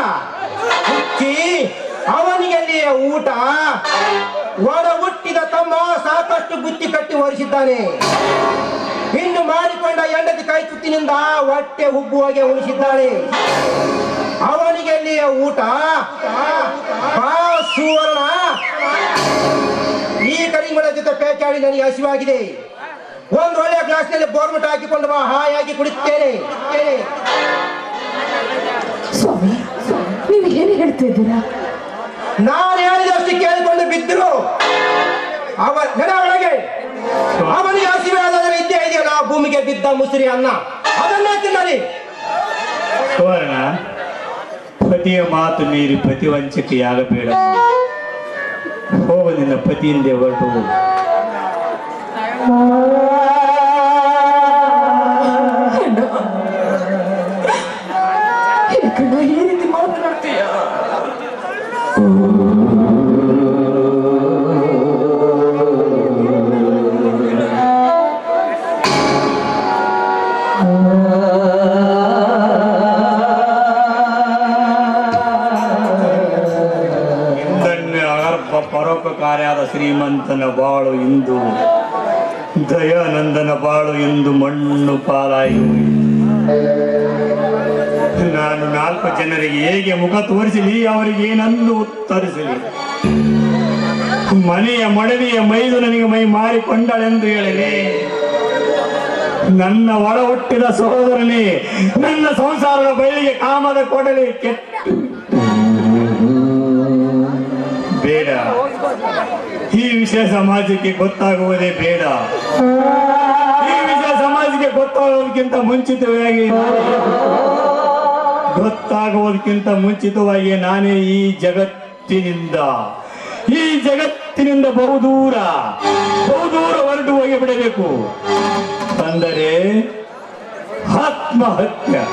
ಅವನಿಗೆ ಊಟ. ಒಡ ಹುಟ್ಟಿದ ತಮ್ಮ ಸಾಕಷ್ಟು ಬುತ್ತಿ ಕಟ್ಟಿ ಹೊರಿಸಿದ್ದಾನೆ. ಇನ್ನು ಮಾಡಿಕೊಂಡ ಹೆಂಡತಿ ಕೈ ತುತ್ತಿನಿಂದ ಹೊಟ್ಟೆ ಉಬ್ಬುವಾಗೆ ಉಳಿಸಿದ್ದಾಳೆ. ಅವನಿಗೆ ಅಲ್ಲಿಯ ಊಟ. ಬಾ ಸುವರ್ಣ, ಈ ಕರಿಮಳ ಜೊತೆ ಪೇಚಾಡಿ ನನಗೆ ಹಸಿವಾಗಿದೆ. ಒಂದು ಒಳ್ಳೆಯ ಗ್ಲಾಸ್ನಲ್ಲಿ ಬೋರ್ಮಿಟ್ ಹಾಕಿಕೊಂಡು ಬಾ, ಹಾಯಾಗಿ ಕುಡಿತೇನೆ. ಸ್ವಾಮಿ, ನೀವು ಏನು ಹೇಳ್ತಾ ಇದ್ದೀರಾ? ನಾನು ಹೇಳಿದಷ್ಟು ಕೇಳಿಕೊಂಡು ಬಿದ್ದರು ನಡ ಒಳಗೆ. ಅವನಿಗೆ ಹಸಿವೆ ಆದ್ರೆ ಇದ್ದೇ ಇದೆಯಲ್ಲ, ಭೂಮಿಗೆ ಬಿದ್ದ ಮುಸುರಿ ಅನ್ನ, ಅದನ್ನೇ ತಿನ್ನಲಿ. ಸುವರ್ಣ, ಪತಿಯ ಮಾತು ಮೀರಿ ಪತಿವಂಚಕೆಯಾಗಬೇಡ. ಹೋಗ ಹೋಗು ನಿನ್ನ ಪತಿಯಿಂದೆ ಹೊರಟು ಹೋಗು. ಈ ರೀತಿ ಮಾತನಾಡ್ತೀಯ? ಪರೋಪಕಾರಿಯಾದ ಶ್ರೀಮಂತನ ಬಾಳು ಇಂದು ದಯಾನಂದನ ಬಾಳು ಎಂದು ಮಣ್ಣು ಪಾಲಾಯಿ. ನಾನು 4 ಜನರಿಗೆ ಹೇಗೆ ಮುಖ ತೋರಿಸಲಿ, ಅವರಿಗೆ ಏನನ್ನು ಉತ್ತರಿಸಲಿ? ಮನೆಯ ಮೊಡವೆಯ ಮೈದು ನನಗೆ ಮೈ ಮಾರಿಕೊಂಡಳೆಂದು ಹೇಳಲಿ? ನನ್ನ ಒಳ ಹುಟ್ಟಿದ ಸಹೋದರನೇ, ನನ್ನ ಸಂಸಾರದ ಬಯಲಿಗೆ ಕಾಮದ ಕೊಡಲಿ ಕೆಟ್ಟು ಬೇಡ. ಈ ವಿಷಯ ಸಮಾಜಕ್ಕೆ ಗೊತ್ತಾಗುವುದೇ ಬೇಡ. ಈ ವಿಷಯ ಸಮಾಜಕ್ಕೆ ಗೊತ್ತಾಗುವುದಕ್ಕಿಂತ ಮುಂಚಿತವಾಗಿ ನಾನೇ ಈ ಜಗತ್ತಿನಿಂದ ಬಹುದೂರ ಹೊರಟು ಹೋಗಿ ಬಿಡಬೇಕು. ಅಂದರೆ ಆತ್ಮಹತ್ಯೆ.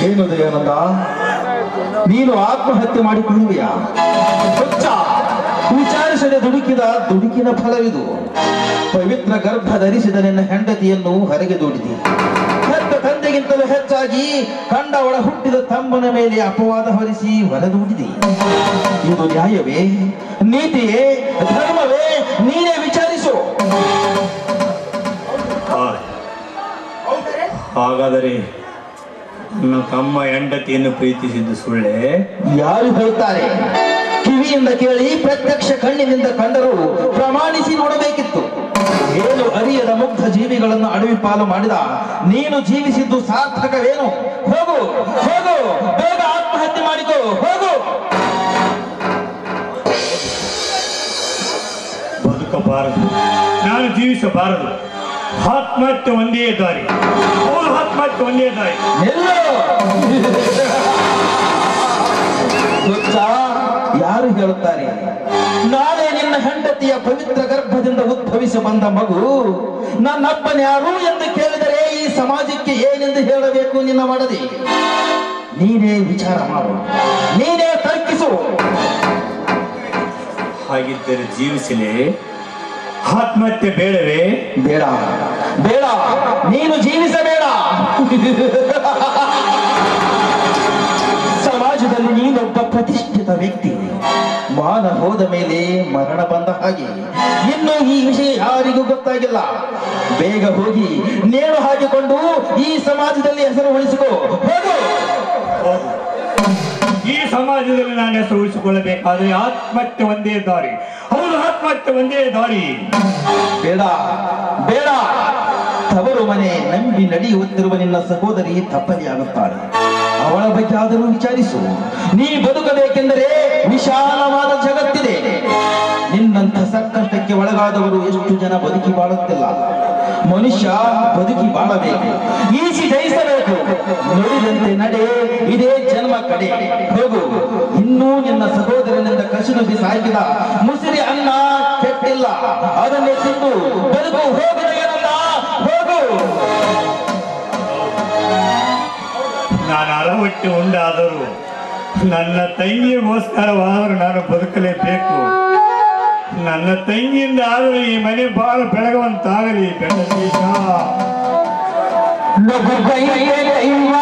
ಏನು ದಯಾನಂದ, ನೀನು ಆತ್ಮಹತ್ಯೆ ಮಾಡಿಕೊಳ್ಳುವಿಯಾ? ವಿಚಾರಿಸದೆ ದುಡುಕಿನ ಫಲವಿದು. ಪವಿತ್ರ ಗರ್ಭ ಧರಿಸಿದ ನಿನ್ನ ಹೆಂಡತಿಯನ್ನು ಹೊರಗೆ ದೂಡಿದೆ. ಹೆತ್ತ ತಂದೆಗಿಂತಲೂ ಹೆಚ್ಚಾಗಿ ಕಂಡ ಒಳ ಹುಟ್ಟಿದ ತಮ್ಮನ ಮೇಲೆ ಅಪವಾದ ಹೊರಿಸಿ ಹೊರದೂಡಿದೆ. ಇದು ನ್ಯಾಯವೇ? ನೀತಿಯೇ? ಧರ್ಮವೇ? ನೀನೇ ವಿಚಾರಿಸು. ಹಾಗಾದರೆ ನನ್ನ ತಮ್ಮ ಹೆಂಡತಿಯನ್ನು ಪ್ರೀತಿಸಿದ್ದು ಸುಳ್ಳೆ? ಯಾರು ಹೇಳ್ತಾರೆ? ಕಿವಿಯಿಂದ ಕೇಳಿ ಪ್ರತ್ಯಕ್ಷ ಕಣ್ಣಿನಿಂದ ಕಂಡರೂ ಪ್ರಮಾಣಿಸಿ ನೋಡಬೇಕಿತ್ತು. ಏನು ಅರಿಯದ ಮುಗ್ಧ ಜೀವಿಗಳನ್ನು ಅಡವಿ ಪಾಲು ಮಾಡಿದ ನೀನು ಜೀವಿಸಿದ್ದು ಸಾರ್ಥಕವೇನು? ಹೋಗು ಹೋಗು, ಬೇಗ ಆತ್ಮಹತ್ಯೆ ಮಾಡಿಕೋ, ಹೋಗು. ಬದುಕಬಾರದು, ನಾನು ಜೀವಿಸಬಾರದು. ಆತ್ಮಹತ್ಯೆ ಒಂದೇ ದಾರಿ. ಆತ್ಮಹತ್ಯೆ ಒಂದೇ ದಾರಿ. ಯಾರು ಹೇಳುತ್ತಾರೆ? ನಾಳೆ ನಿನ್ನ ಹೆಂಡತಿಯ ಪವಿತ್ರ ಗರ್ಭದಿಂದ ಉದ್ಭವಿಸಿ ಬಂದ ಮಗು ನನ್ನಪ್ಪನ್ಯಾರು ಎಂದು ಕೇಳಿದರೆ ಈ ಸಮಾಜಕ್ಕೆ ಏನೆಂದು ಹೇಳಬೇಕು ನಿನ್ನ ಮಾಡದೆ? ನೀನೇ ವಿಚಾರ ಮಾಡು, ನೀನೇ ತರ್ಕಿಸು. ಹಾಗಿದ್ದರೆ ಜೀವಿಸಲೇ? ಆತ್ಮಹತ್ಯೆ ಬೇಡವೇ? ಬೇಡ ಬೇಡ, ನೀನು ಜೀವಿಸಬೇಡ. ಸಮಾಜದಲ್ಲಿ ನೀನೊಬ್ಬ ಪ್ರತಿಷ್ಠಿತ ವ್ಯಕ್ತಿ. ಮಾನ ಹೋದ ಮೇಲೆ ಮರಣ ಬಂದ ಹಾಗೆ. ಇನ್ನು ಈ ವಿಷಯ ಯಾರಿಗೂ ಗೊತ್ತಾಗಿಲ್ಲ. ಬೇಗ ಹೋಗಿ ನೇಣು ಹಾಕಿಕೊಂಡು ಈ ಸಮಾಜದಲ್ಲಿ ಹೆಸರು ಉಳಿಸಿಕೋ, ಹೋಗು. ಈ ಸಮಾಜದಲ್ಲಿ ನಾನು ಹೆಸರು ಉಳಿಸಿಕೊಳ್ಳಬೇಕಾದ್ರೆ ಆತ್ಮಹತ್ಯೆ ಒಂದೇ ದಾರಿ. ಹೌದು, ಆತ್ಮಹತ್ಯೆ ಒಂದೇ ದಾರಿ. ಬೇಡ ಬೇಡ, ತವರು ಮನೆ ನಂಬಿ ನಡೆಯುತ್ತಿರುವ ನಿನ್ನ ಸಹೋದರಿ ತಪ್ಪಲಿಯಾಗುತ್ತಾಳೆ. ಅವಳ ಬಗ್ಗೆ ಆದರೂ ವಿಚಾರಿಸು. ನೀ ಬದುಕಬೇಕೆಂದರೆ ವಿಶಾಲವಾದ ಜಗತ್ತಿದೆ. ನಿನ್ನಂಥ ಸಂಕಷ್ಟಕ್ಕೆ ಒಳಗಾದವರು ಎಷ್ಟು ಜನ ಬದುಕಿ ಬಾಳುತ್ತಿಲ್ಲ. ಮನುಷ್ಯ ಬದುಕಿ ಬಾಳಬೇಕು, ಈಸಿ ಜಯಿಸಬೇಕು. ನುಡಿದಂತೆ ನಡೆ, ಇದೇ ಜನ್ಮ ಕಡೆ. ಹೋಗು, ಇನ್ನೂ ನಿನ್ನ ಸಹೋದರನಿಂದ ಕಸಿದು ಬಿಸಾಕಿದ ಮುಸಿರಿ ಅನ್ನ ಕೆಟ್ಟಿಲ್ಲ, ಅದನ್ನೇ ತಿಂದು ಬದುಕು. ಹೋಗು ಏನಲ್ಲ, ಹೋಗು. ನಾನು ಅರವಟ್ಟು ಉಂಡಾದರೂ ನನ್ನ ತಂಗಿಗೋಸ್ಕರವಾದರೂ ನಾನು ಬದುಕಲೇಬೇಕು. ನನ್ನ ತಂಗಿಯಿಂದ ಆದರೂ ಈ ಮನೆ ಬಹಳ ಬೆಳಗುವಂತಾಗಲಿ. ಬೆಳಗೀಶ ದೈವ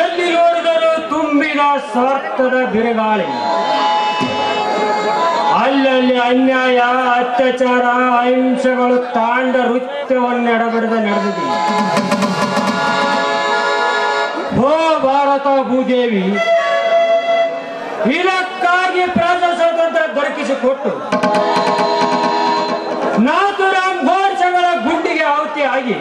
ಎಲ್ಲಿ ನೋಡಿದರೂ ತುಂಬಿದ ಸ್ವಾರ್ಥದ ಬಿರುಗಾಳಿ. ಅಲ್ಲಲ್ಲಿ ಅನ್ಯಾಯ, ಅತ್ಯಾಚಾರ, ಅಹಿಂಸೆಗಳು ತಾಂಡ ನೃತ್ಯವನ್ನೆಡಬಿಡದ ನಡೆದಿದೆ. ಓ ಭಾರತ ಭೂದೇವಿ, ಇದಕ್ಕಾಗಿ ಪ್ರಜಾ ಸ್ವಾತಂತ್ರ್ಯ ದೊರಕಿಸಿಕೊಟ್ಟು ನಾಥುರಾಮ್ ಗೋಡ್ಸೆಗಳ ಗುಂಡಿಗೆ ಆಹುತಿಯಾಗಿ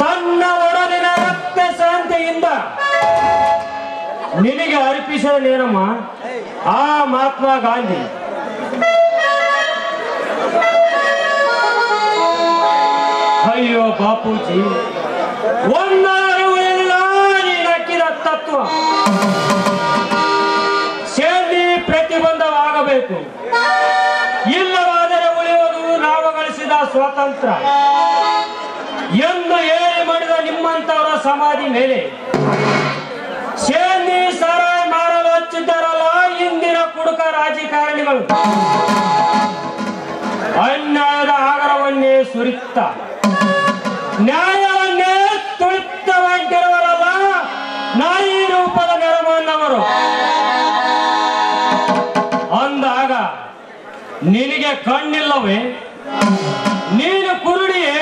ತನ್ನ ಒಡಲಿನ ರಕ್ತ ಶಾಂತಿಯಿಂದ ನಿನಗೆ ಅರ್ಪಿಸಿದ ನೇರಮ್ಮ ಆ ಮಹಾತ್ಮ ಗಾಂಧಿ. ಅಯ್ಯೋ ಬಾಪೂಜಿ, ಒಂದಾರು ನೀನಕ್ಕಿದ ತತ್ವ ಸೇರಿ ಪ್ರತಿಬಂಧವಾಗಬೇಕು. ಇಲ್ಲವಾದರೆ ಉಳಿಯುವುದು ನಾವು ಗಳಿಸಿದ ಸ್ವಾತಂತ್ರ್ಯ ಎಂದು ಹೇಳಿ ಮಾಡಿದ ನಿಮ್ಮಂತವರ ಸಮಾಧಿ ಮೇಲೆ ಸೇನಿ ಸಾರಾಯಿ ಮಾರಲು ಹಚ್ಚಿದ್ದಾರಲ್ಲ ಇಂದಿನ ಕುಡುಕ ರಾಜಕಾರಣಿಗಳು. ಅನ್ಯಾಯದ ಆಗರವನ್ನೇ ಸುರಿತ ನ್ಯಾಯವನ್ನೇ ತುಳಿತವಾಗಿರುವರಲ್ಲ ನಾಯಿ ರೂಪದ ನೆರಮನ್ನವರು. ಅಂದಾಗ ನಿನಗೆ ಕಣ್ಣಿಲ್ಲವೇ? ನೀನು ಕುರುಡಿಯೇ?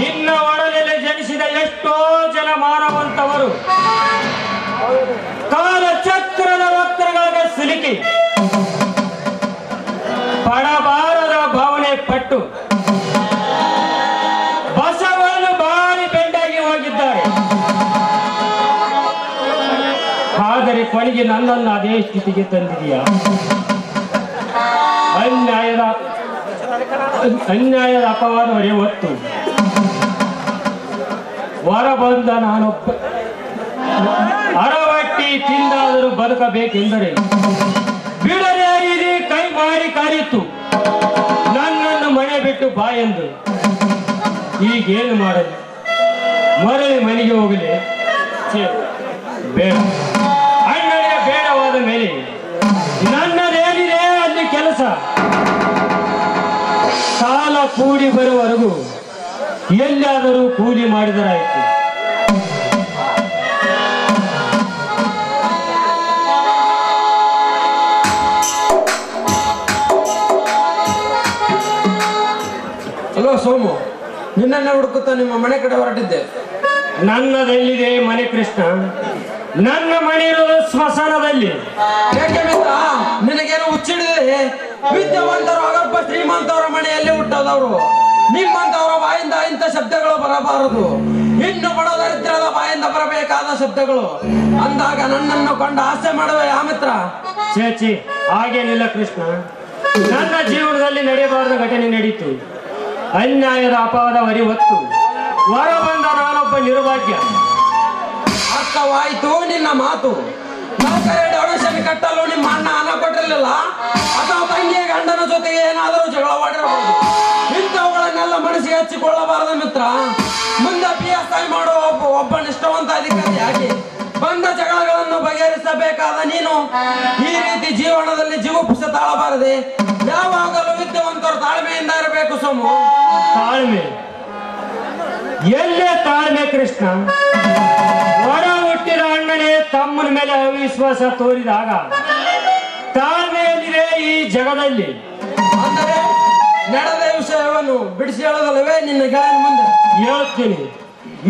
ನಿನ್ನ ಒಡಲಲ್ಲಿ ಜನಿಸಿದ ಎಷ್ಟೋ ಜನ ಮಾನವಂತವರು ಕಾಲಚಕ್ರದ ವಕ್ರಗಳಿಗೆ ಸಿಲುಕಿ ಪಡಬಾರದ ಭಾವನೆ ಪಟ್ಟು ಬಸವನು ಬಾರಿ ಬೆಂಡಾಗಿ ಹೋಗಿದ್ದಾರೆ. ಆದರೆ ಕೊನೆಗೆ ನನ್ನನ್ನು ಅದೇ ಸ್ಥಿತಿಗೆ ತಂದಿದೆಯಾ? ಅನ್ಯಾಯದ ಅಪವಾದವರೇ ಹೊತ್ತು ಹೊರ ಬಂದ ನಾನೊಬ್ಬ ಅರವಟ್ಟಿ ತಿಂದಾದರೂ ಬದುಕಬೇಕೆಂದರೆ ಬಿಡದೆ ಇದೆ ಕೈ ಮಾಡಿ ಕಾರಿತ್ತು ನನ್ನನ್ನು ಮನೆ ಬಿಟ್ಟು ಬಾ ಎಂದು. ಈಗೇನು ಮಾಡಲಿ? ಮರಳಿ ಮನೆಗೆ ಹೋಗಲಿ? ಬೇಡ. ಅಣ್ಣನಿಗೆ ಬೇಡವಾದ ಮೇಲೆ ನನ್ನದೇನಿದೆ ಅಲ್ಲಿ ಕೆಲಸ. ಸಾಲ ಕೂಡಿ ಬರುವವರೆಗೂ ಎಲ್ಲಾದರೂ ಕೂಲಿ ಮಾಡಿದರಾಯಿತು. ಹಲೋ ಸೋಮು, ನಿನ್ನನ್ನೇ ಹುಡುಕುತ್ತಾ ನಿಮ್ಮ ಮನೆ ಕಡೆ ಹೊರಟಿದ್ದೆ. ನನ್ನದೆಲ್ಲಿದೆ ಮನೆ ಕೃಷ್ಣ? ನನ್ನ ಮನೆ ಇರೋದು ಸ್ಮಶಾನದಲ್ಲಿ. ಯಾಕೆ ಮಿತ್ರ, ನಿನಗೇನು ಹುಚ್ಚಿಡಿದೆ? ವಿದ್ಯಾವಂತರು ಅಗರ್ಭ ಶ್ರೀಮಂತವರ ಮನೆಯಲ್ಲಿ ಹುಟ್ಟದವರು. ನಿಮ್ಮಂತವರ ಬಾಯಿಂದ ಇಂಥ ಶಬ್ದಗಳು ಬರಬಾರದು. ಇನ್ನು ಬಡ ದರಿದ್ರದ ಬಾಯಿಂದ ಬರಬೇಕಾದ ಶಬ್ದಗಳು. ಅಂದಾಗ ನನ್ನನ್ನು ಕೊಂಡು ಆಸೆ ಮಾಡುವೆ ಆ ಮಿತ್ರ? ಚೇಚಿ, ಹಾಗೇನಿಲ್ಲ ಕೃಷ್ಣ. ನನ್ನ ಜೀವನದಲ್ಲಿ ನಡೆಯಬಾರದ ಘಟನೆ ನಡೀತು. ಅನ್ಯಾಯದ ಅಪವಾದ ಹೊರಿ ಹೊತ್ತು ಹೊರ ಬಂದ ನಾನೊಬ್ಬ ನಿರ್ಭಾಗ್ಯ. ಅರ್ಥವಾಯಿತು ನಿನ್ನ ಮಾತು. ನೌಕರಿ ಡೊನೇಷನ್ ಕಟ್ಟಲು ನಿಮ್ಮ ಅಣ್ಣ ಹಣ ಕೊಟ್ಟಿರಲಿಲ್ಲ, ಅಥವಾ ತಂಗಿಯ ಗಂಡನ ಜೊತೆಗೆ ಏನಾದರೂ ಜಗಳವಾಡಿರಬಹುದು. ಇಂಥವುಗಳನ್ನೆಲ್ಲ ಮನಸ್ಸಿಗೆ ಹಚ್ಚಿಕೊಳ್ಳಬಾರದು ಮಿತ್ರ. ಮುಂದೆ PSI ಮಾಡುವ ಒಬ್ಬ ನಿಷ್ಠಾವಂತ ಅಧಿಕಾರಿಯಾಗಿ ಬಂದ ಜಗಳಗಳನ್ನು ಬಗೆಹರಿಸಬೇಕಾದ ನೀನು ಈ ರೀತಿ ಜೀವನದಲ್ಲಿ ಜೀವಪುಷ ತಾಳಬಾರದೆ. ಯಾವಾಗಲೂ ವಿದ್ಯಾವಂತರು ತಾಳ್ಮೆಯಿಂದ ಇರಬೇಕು ಸೋಮು. ತಾಳ್ಮೆ? ಎಲ್ಲೇ ತಾಳ್ಮೆ ಕೃಷ್ಣ? ಹೊರ ಹುಟ್ಟಿದ ಅಣ್ಣನೇ ತಮ್ಮನ ಮೇಲೆ ಅವಿಶ್ವಾಸ ತೋರಿದಾಗ ತಾಳ್ಮೆಯಲ್ಲಿದೆ ಈ ಜಗದಲ್ಲಿ? ಅಂದರೆ ನಡೆದ ವಿಷಯವನ್ನು ಬಿಡಿಸಿ ಹೇಳೋದಲ್ಲವೇ ನಿನ್ನ ಗೆಳೆಯನ ಮುಂದೆ? ಹೇಳ್ತೀನಿ.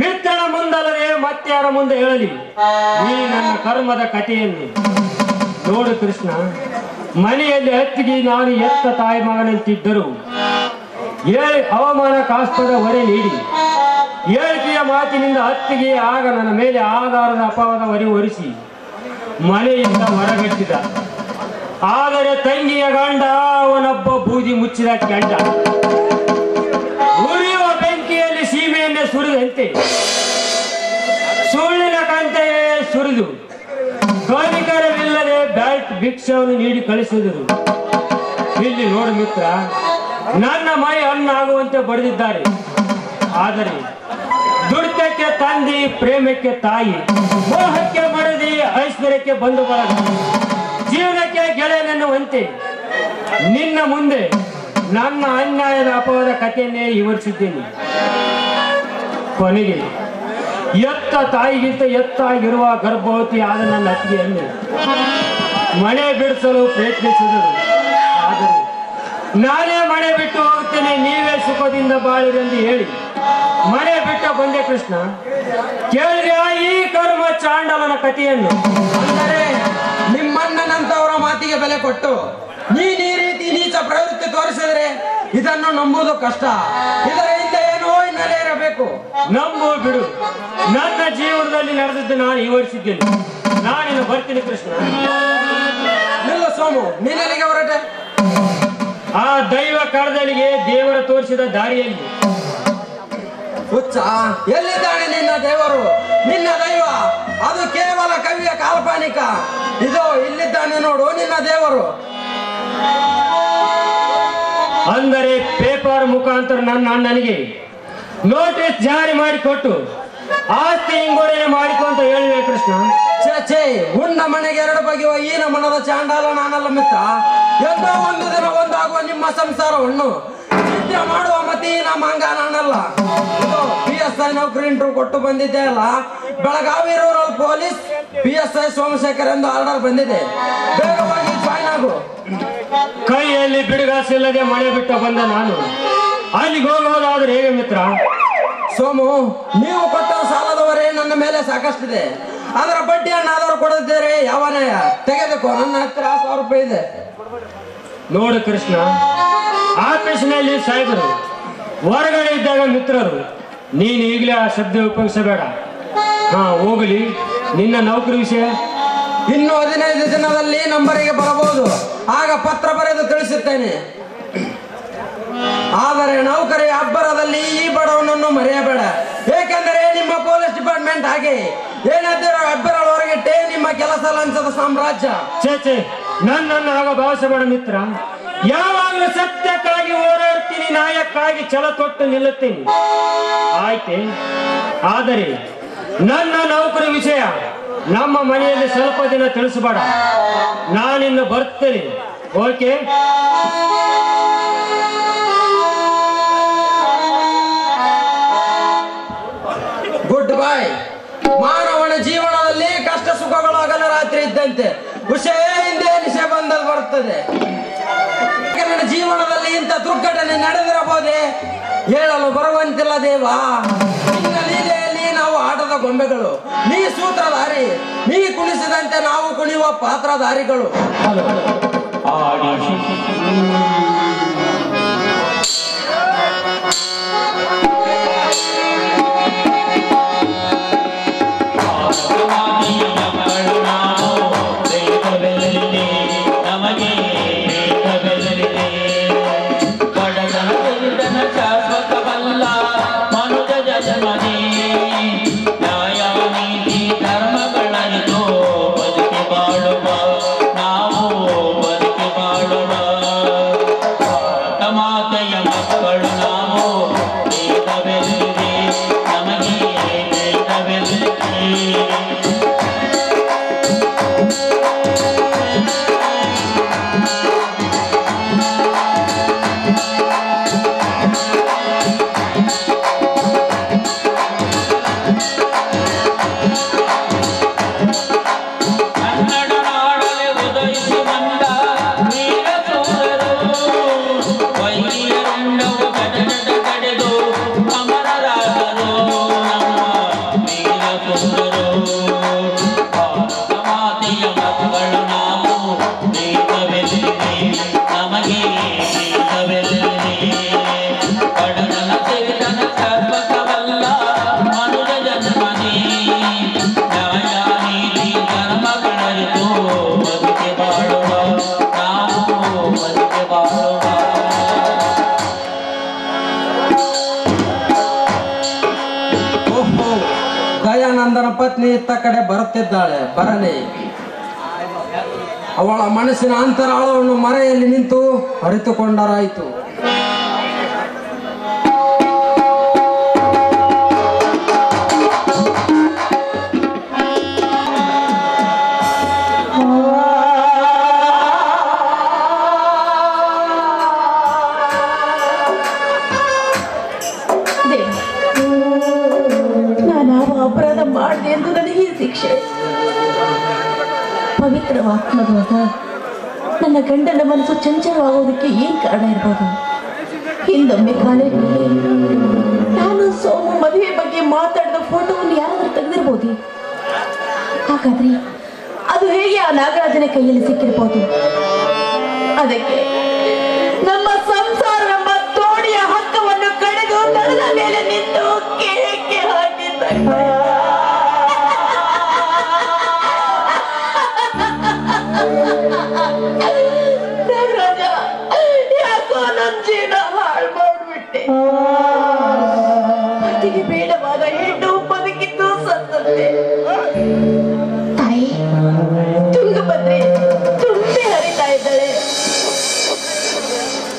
ಮಿತ್ರನ ಮುಂದಲ್ಲದೆ ಮತ್ತಾರ ಮುಂದೆ ಹೇಳಲಿ ಈ ನನ್ನ ಕರ್ಮದ ಕಥೆಯನ್ನು. ನೋಡು ಕೃಷ್ಣ, ಮನೆಯಲ್ಲಿ ಹತ್ತಿಗೆ ನಾನು ಎತ್ತ ತಾಯಿ ಮಗನಂತಿದ್ದರು ಅವಮಾನಕ್ಕಾಸ್ಪದ ಹೊರೆ ನೀಡಿ ಹೇಳಿಕೆಯ ಮಾತಿನಿಂದ ಹತ್ತಿಗೆ ಆಗ ನನ್ನ ಮೇಲೆ ಆಧಾರದ ಅಪವಾದ ಹೊರೆ ಹೊರಿಸಿ ಮನೆಯಿಂದ ಹೊರಗಟ್ಟಿದ. ಆದರೆ ತಂಗಿಯ ಗಂಡ ಅವನೊಬ್ಬ ಬೂದಿ ಮುಚ್ಚಿದ ಕೆಂಡ. ಉರಿಯುವ ಬೆಂಕಿಯಲ್ಲಿ ಸೀಮೆಯನ್ನೇ ಸುರಿದಂತೆ ಸುಳ್ಳಿನ ಕಂತೆಯೇ ಸುರಿದು ಕನಿಕರವಿಲ್ಲದೆ ಬ್ಯಾಟ್ ಭಿಕ್ಷವನ್ನು ನೀಡಿ ಕಳಿಸಿದರು. ಇಲ್ಲಿ ನೋಡು ಮಿತ್ರ, ನನ್ನ ಮೈ ಹಣ್ಣಾಗುವಂತೆ ಬಡಿದಿದ್ದಾರೆ. ಆದರೆ ದುಡಿತಕ್ಕೆ ತಂದೆ, ಪ್ರೇಮಕ್ಕೆ ತಾಯಿ, ಮೋಹಕ್ಕೆ ಮಡದಿ, ಐಶ್ವರ್ಯ ಸಂಸಾರಕ್ಕೆ ಬಂದು ಬಳಗ, ಜೀವನಕ್ಕೆ ಗೆಳೆಯನೆನ್ನುವಂತೆ ನಿನ್ನ ಮುಂದೆ ನನ್ನ ಅನ್ಯಾಯದ ಅಪವಾದ ಕಥೆಯನ್ನೇ ವಿವರಿಸಿದ್ದೇನೆ. ಕೊನೆಗೆ ಎತ್ತ ತಾಯಿಗಿಂತ ಎತ್ತಾಗಿರುವ ಗರ್ಭವತಿ ಆದ ನನ್ನ ಅತ್ತಿಗೆಯನ್ನು ಮನೆ ಬಿಡಿಸಲು ಪ್ರಯತ್ನಿಸಿದರು. ಆದರೆ ನಾನೇ ಮನೆ ಬಿಟ್ಟು ಹೋಗುತ್ತೇನೆ, ನೀವೇ ಸುಖದಿಂದ ಬಾಳಿರೆಂದು ಹೇಳಿ ಮನೆ ಬಿಟ್ಟ ಬಂದೆ. ಕೃಷ್ಣ, ಕೇಳಿದ ಈ ಕರ್ಮ ಚಾಂಡಲನ ಕಥೆಯನ್ನು? ಅಂದರೆ ನಿಮ್ಮಣ್ಣನಂತವರ ಮಾತಿಗೆ ಬೆಲೆ ಕೊಟ್ಟು ನೀನ್ ಈ ರೀತಿ ನೀಚ ಪ್ರವೃತ್ತಿ ತೋರಿಸಿದ್ರೆ ಇದನ್ನು ನಂಬುವುದು ಕಷ್ಟ. ಇದರ ಹಿಂದೆ ಏನೋ ಹಿನ್ನೆಲೆ ಇರಬೇಕು. ನಂಬು ಬಿಡು, ನನ್ನ ಜೀವನದಲ್ಲಿ ನಡೆದದ್ದು ನಾನು ವಿವರಿಸಿದ್ದೇನೆ. ನಾನಿನ್ನು ಬರ್ತೀನಿ ಕೃಷ್ಣ. ನಿಲ್ಲ ಸೋಮು, ನೀನೆಲ್ಲಿಗೆ ಹೊರಟೆ? ಆ ದೈವ ಕಡದಲಿಗೆ ದೇವರ ತೋರಿಸಿದ ದಾರಿಯಲ್ಲಿ. ಹುಚ್ಚ, ಎಲ್ಲಿದ್ದಾನೆ ನಿನ್ನ ದೇವರು? ನಿನ್ನ ದೈವ ಅದು ಕೇವಲ ಕವಿಯ ಕಾಲ್ಪನಿಕ. ಇದು ಇಲ್ಲಿದ್ದಾನೆ ನೋಡು ನಿನ್ನ ದೇವರು. ಅಂದರೆ ಪೇಪರ್ ಮುಖಾಂತರ ನನ್ನ ಅಣ್ಣನಿಗೆ ನೋಟಿಸ್ ಜಾರಿ ಮಾಡಿಕೊಟ್ಟು ಆಸ್ತಿ ಹಿಂಗೋಡನೆ ಮಾಡಿಕೊ ಅಂತ ಹೇಳಿವೆ ಕೃಷ್ಣ. ಛೇ, ಉಂಡ ಮನೆಗೆ ಎರಡು ಬಗೆಯುವ ಈನ ಮನದ ಚಾಂಡಾಲ ನಾನಲ್ಲ ಮಿತ್ರ. ಎಂದೋ ಒಂದು ದಿನ ಒಂದಾಗುವ ನಿಮ್ಮ ಸಂಸಾರವನ್ನು ಚಿತ್ರ ಮಾಡುವ ಮತೀನ ಮಂಗ ನಾನಲ್ಲ. PSI ನೌಕರಿ ಇಂಟರ್ವ್ಯೂ ಕೊಟ್ಟು ಬಂದಿದ್ದೆ ಅಲ್ಲ, Belagavi rural police PSI Somashekar ಎಂದು ಆರ್ಡರ್ ಬಂದಿದೆ. ಬೇಗವಾಗಿ ಜಾಯ್ನ್ ಆಗು. ಕೈಯಲ್ಲಿ ಬಿಡುಗಾಸಿಲ್ಲದೆ ಮನೆ ಬಿಟ್ಟು ಬಂದ ನಾನು ಅಲ್ಲಿಗೆ ಹೋಗೋದಾದ್ರೆ ಹೇಗೆ ಮಿತ್ರ? ಸೋಮು, ನೀವು ಕೊಟ್ಟ ಸಾಲದವರೇ ನನ್ನ ಮೇಲೆ ಸಾಕಷ್ಟಿದೆ. ಅದರ ಬಡ್ಡಿಯನ್ನಾದರೂ ಕೊಡದಿದ್ದರೆ ಯಾವ ನ್ಯಾಯ? ತೆಗೆದುಕೋ, ನನ್ನ ಹತ್ತಿರ 1000 ರೂಪಾಯಿ ಇದೆ. ನೋಡು ಕೃಷ್ಣ, ಆಫೀಸಿನಲ್ಲಿ ಸಾಹೇಬರು, ಹೊರಗಡೆ ಇದ್ದಾಗ ಮಿತ್ರರು. ನೀನು ಈಗಲೇ ಆ ಶಬ್ದ ಉಪಯೋಗಿಸಬೇಡ. ಹಾ, ಹೋಗಲಿ. ನಿನ್ನ ನೌಕರಿ ವಿಷಯ ಇನ್ನು 15 ದಿನದಲ್ಲಿ ನಂಬರಿಗೆ ಬರಬಹುದು. ಆಗ ಪತ್ರ ಬರೆದು ತಿಳಿಸುತ್ತೇನೆ. ಆದರೆ ನೌಕರಿ ಅಬ್ಬರದಲ್ಲಿ ಈ ಬಡವನನ್ನು ಮರೆಯಬೇಡ. ಏಕೆಂದರೆ ನಿಮ್ಮ ಪೊಲೀಸ್ ಡಿಪಾರ್ಟ್ಮೆಂಟ್ ಹಾಗೆ ಏನಾದರೂ ಅಬ್ಬರ ಹೊರಗಿಟ್ಟೆ ನಿಮ್ಮ ಕೆಲಸ ಲಂಚದ ಸಾಮ್ರಾಜ್ಯ. ಚೇಚೆ, ನನ್ನನ್ನು ಆಗ ಭಾವಿಸಬೇಡ ಮಿತ್ರ. ಯಾವಾಗಲೂ ಸತ್ಯಕ್ಕಾಗಿ ಹೋರಾಡ್ತೀನಿ, ನ್ಯಾಯಕ್ಕಾಗಿ ಛಲ ತೊಟ್ಟು ನಿಲ್ಲುತ್ತೀನಿ. ಆಯ್ತೆ, ಆದರೆ ನನ್ನ ನೌಕರಿ ವಿಷಯ ನಮ್ಮ ಮನೆಯಲ್ಲಿ ಸ್ವಲ್ಪ ದಿನ ತಿಳಿಸಬೇಡ. ನಾನಿನ್ನು ಬರ್ತೇನೆ. ಓಕೆ? Good bye. ಮಾನವನ ಜೀವನದಲ್ಲಿ ಕಷ್ಟ ಸುಖಗಳು ಹಗಲ ರಾತ್ರಿ ಇದ್ದಂತೆ. ವಿಷಯ ಹಿಂದೆ ನಿಶೆ ಬಂದಲ್ಲಿ ಬರುತ್ತದೆ. ನನ್ನ ಜೀವನದಲ್ಲಿ ಇಂಥ ದುರ್ಘಟನೆ ನಡೆದಿರಬಹುದೇ? ಹೇಳಲು ಬರುವಂತಿಲ್ಲ ದೇವ. ನಿನ್ನ ಲೀಲೆಯಲ್ಲಿ ನಾವು ಆಟದ ಗೊಂಬೆಗಳು, ನೀ ಸೂತ್ರಧಾರಿ. ನೀ ಕುಣಿಸಿದಂತೆ ನಾವು ಕುಣಿಯುವ ಪಾತ್ರಧಾರಿಗಳು. ದಯಾನಂದನ ಪತ್ನಿ ಇತ್ತ ಕಡೆ ಬರುತ್ತಿದ್ದಾಳೆ. ಬರಲಿ. ಅವಳ ಮನಸ್ಸಿನ ಅಂತರಾಳವನ್ನು ಮರೆಯಲ್ಲಿ ನಿಂತು ಅರಿತುಕೊಂಡರಾಯಿತು. ಪವಿತ್ರವಾತ್ಮವಾದ ನನ್ನ ಗಂಡನ ಮನಸ್ಸು ಚಂಚಲವಾಗೋದಕ್ಕೆ ಏನ್ ಕಾರಣ ಇರ್ಬೋದು? ಹಿಂದೊಮ್ಮೆ ಕಾಲೇಜಿನಲ್ಲಿ ನಾನು ಸೋಮು ಮದುವೆ ಬಗ್ಗೆ ಮಾತಾಡಿದ ಫೋಟೋವನ್ನು ಯಾರಾದ್ರೂ ತೆಗೆದಿರ್ಬೋದು. ಹಾಗಾದ್ರೆ ಅದು ಹೇಗೆ ಆ ನಾಗರಾಜನ ಕೈಯಲ್ಲಿ ಸಿಕ್ಕಿರ್ಬೋದು? ಅದಕ್ಕೆ ನಮ್ಮ ಸಂಸಾರ ನಮ್ಮ ತೋಡಿಯ ಹಕ್ಕವನ್ನು ಕಳೆದು ತಳದ ಮೇಲೆ ನಿಂತು ಕೇಕೆ ಹಾಕಿದ್ದಾರೆ. ನಾಗರಾಜ, ಯಾಕೋ ನನ್ನ ಜೀವನ ಹಾಳು ಮಾಡ್ಬಿಟ್ಟೆ. ಪತಿಗೆ ಬೇಡವಾದ ಹೆಣ್ಣು ಬದುಕಿದ್ದು ಸತ್ತಂತೆ. ತಾಯಿ ತುಂಗಭದ್ರೆ ತುಂಬಿ ಹರಿತಾ ಇದ್ದಾಳೆ,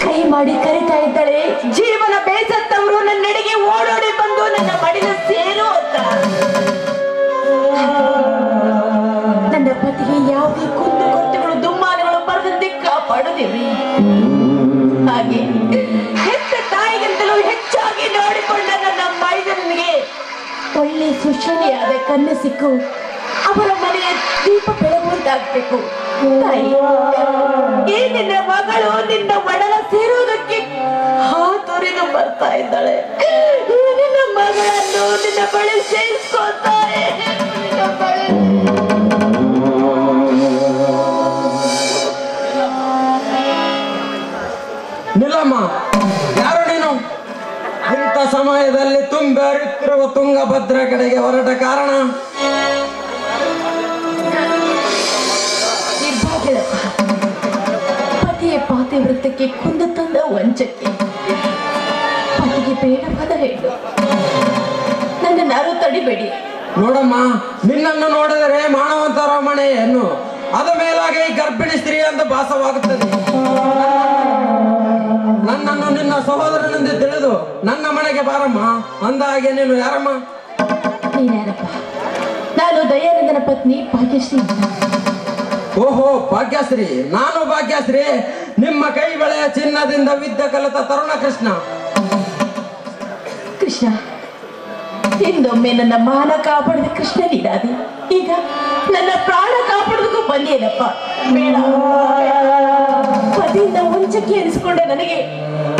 ಕೈ ಮಾಡಿ ಕರಿತಾ ಇದ್ದಾಳೆ. ಜೀವನ ಬೇಸತ್ತವರು ನನ್ನಡೆಗೆ ಓಡೋಡಿ ಬಂದು ನನ್ನ ಮಡಿಲ ಸೇರು ಅಂತ. ನನ್ನ ಪತಿಗೆ ಯಾವುದೇ ಕುಂದು ಕೊರತೆಗಳು ದುಮ್ಮಾನಗಳು ಬರದಂತೆ ಕಾಪಾಡುತ್ತೇವೆ. ಹಾಗೆ ಹೆತ್ತ ತಾಯಿಗಿಂತಲೂ ಹೆಚ್ಚಾಗಿ ನೋಡಿಕೊಂಡ ನನ್ನ ಮೈದನಿಗೆ ಒಳ್ಳೆ ಸುಶೀಲಿಯಾದ ಕನ್ನೆ ಸಿಕ್ಕು ಅವರ ಮನೆಯ ದೀಪ ಬೆಳಗುವಂತಾಗಬೇಕು. ತಾಯಿ, ಈ ನಿನ್ನ ಮಗಳು ನಿನ್ನ ಒಡಲ ಸೇರುವುದಕ್ಕೆ ಹಾತೊರೆದು ಬರ್ತಾ ಇದ್ದಾಳೆ. ನಿನ್ನ ಮಗಳನ್ನು ನಿನ್ನ ಬಳಿ ಸೇರಿಸ್ಕೊಳ್ತಾರೆ. ನಿಲ್ಲಮ್ಮ, ಯಾರು ನೀನು? ಇಂಥ ಸಮಯದಲ್ಲಿ ತುಂಬಿ ಹರಿಯುತ್ತಿರುವ ತುಂಗಭದ್ರ ಕಡೆಗೆ ಹೊರಟ ಕಾರಣ? ಪತಿಯ ಪಾತಿವೃತ್ತಕ್ಕೆ ಕುಂದು ತಂದ ವಂಚಕ್ಕೆ, ಪತಿಗೆ ಬೇಡವಾದ ಹೆಣ್ಣು. ನನ್ನನ್ನಾರು ತಡಿಬೇಡಿ. ನೋಡಮ್ಮ, ನಿನ್ನನ್ನು ನೋಡಿದರೆ ಮಾನವಂತರ ಮನೆಯನ್ನು ಅದ ಮೇಲಾಗಿ ಗರ್ಭಿಣಿ ಸ್ತ್ರೀ ಎಂದು ಭಾಸವಾಗುತ್ತದೆ. ನನ್ನನ್ನು ನಿನ್ನ ಸಹೋದರನೆಂದು ತಿಳಿದು ನನ್ನ ಮನೆಗೆ ಬಾರಮ್ಮ. ಅಂದ ಹಾಗೆ ನೀನು ಯಾರಮ್ಮ? ನೀನ್ಯಾರಪ್ಪ? ನಾನು ದಯಾನಂದನ ಪತ್ನಿ ಭಾಗ್ಯಶ್ರೀ. ಓಹೋ, ಭಾಗ್ಯಶ್ರೀ. ನಾನು ಭಾಗ್ಯಶ್ರೀ, ನಿಮ್ಮ ಕೈ ಬಳೆಯ ಚಿನ್ನದಿಂದ ವಿದ್ಯೆ ಕಲಿತ ತರುಣ ಕೃಷ್ಣ. ಕೃಷ್ಣ, ಹಿಂದೊಮ್ಮೆ ನನ್ನ ಮಾನ ಕಾಪಾಡಿದ ಕೃಷ್ಣ ನೀಡಾದೆ. ಈಗ ನನ್ನ ಪ್ರಾಣ ಕಾಪಾಡೋದಕ್ಕೂ ಬಂದೇನಪ್ಪ. ಬೇಡ, ಪತಿಯಿಂದ ವಂಚಕೆ ಎನಿಸಿಕೊಂಡೆ ನನಗೆ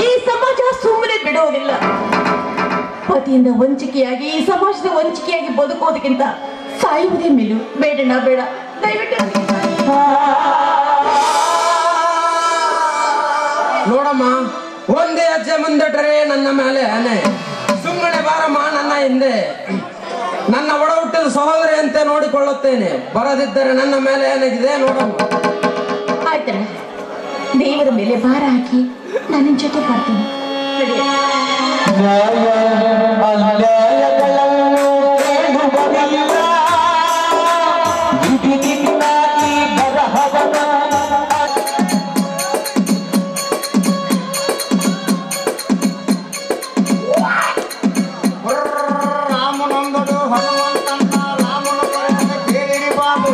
ಈ ಸಮಾಜ ಸುಮ್ಮನೆ ಬಿಡುವುದಿಲ್ಲ. ಪತಿಯಿಂದ ವಂಚಿಕೆಯಾಗಿ ಈ ಸಮಾಜದ ವಂಚಿಕೆಯಾಗಿ ಬದುಕೋದಕ್ಕಿಂತ ಸಾಯುವುದೇ ಮೇಲು. ಬೇಡಣ್ಣ, ಬೇಡ, ದಯವಿಟ್ಟು. ನೋಡಮ್ಮ, ಒಂದೇ ಹೆಜ್ಜೆ ಮುಂದಿಟ್ಟರೆ ನನ್ನ ಮೇಲೆ ಆನೆ. ಸುಮ್ಮನೆ ಬಾರಮ್ಮ ನನ್ನ ಹಿಂದೆ. ನನ್ನ ಒಡ ಹುಟ್ಟಿದ ಸಹೋದರಿಯಂತೆ ನೋಡಿಕೊಳ್ಳುತ್ತೇನೆ. ಬರದಿದ್ದರೆ ನನ್ನ ಮೇಲೆ ಏನಾಗಿದೆ ನೋಡಮ್ಮ. ಆಯ್ತಣ್ಣ, ದೇವರ ಮೇಲೆ ಭಾರ ಹಾಕಿ ನಾನು ನಿನ್ ಜೊತೆ ಬರ್ತೀನಿ. ರಾಮನೊಂದಡು ಹನುಮಂತಣ್ಣ ರಾಮನ ಕೇಳಿರಿ ಬಾಬು.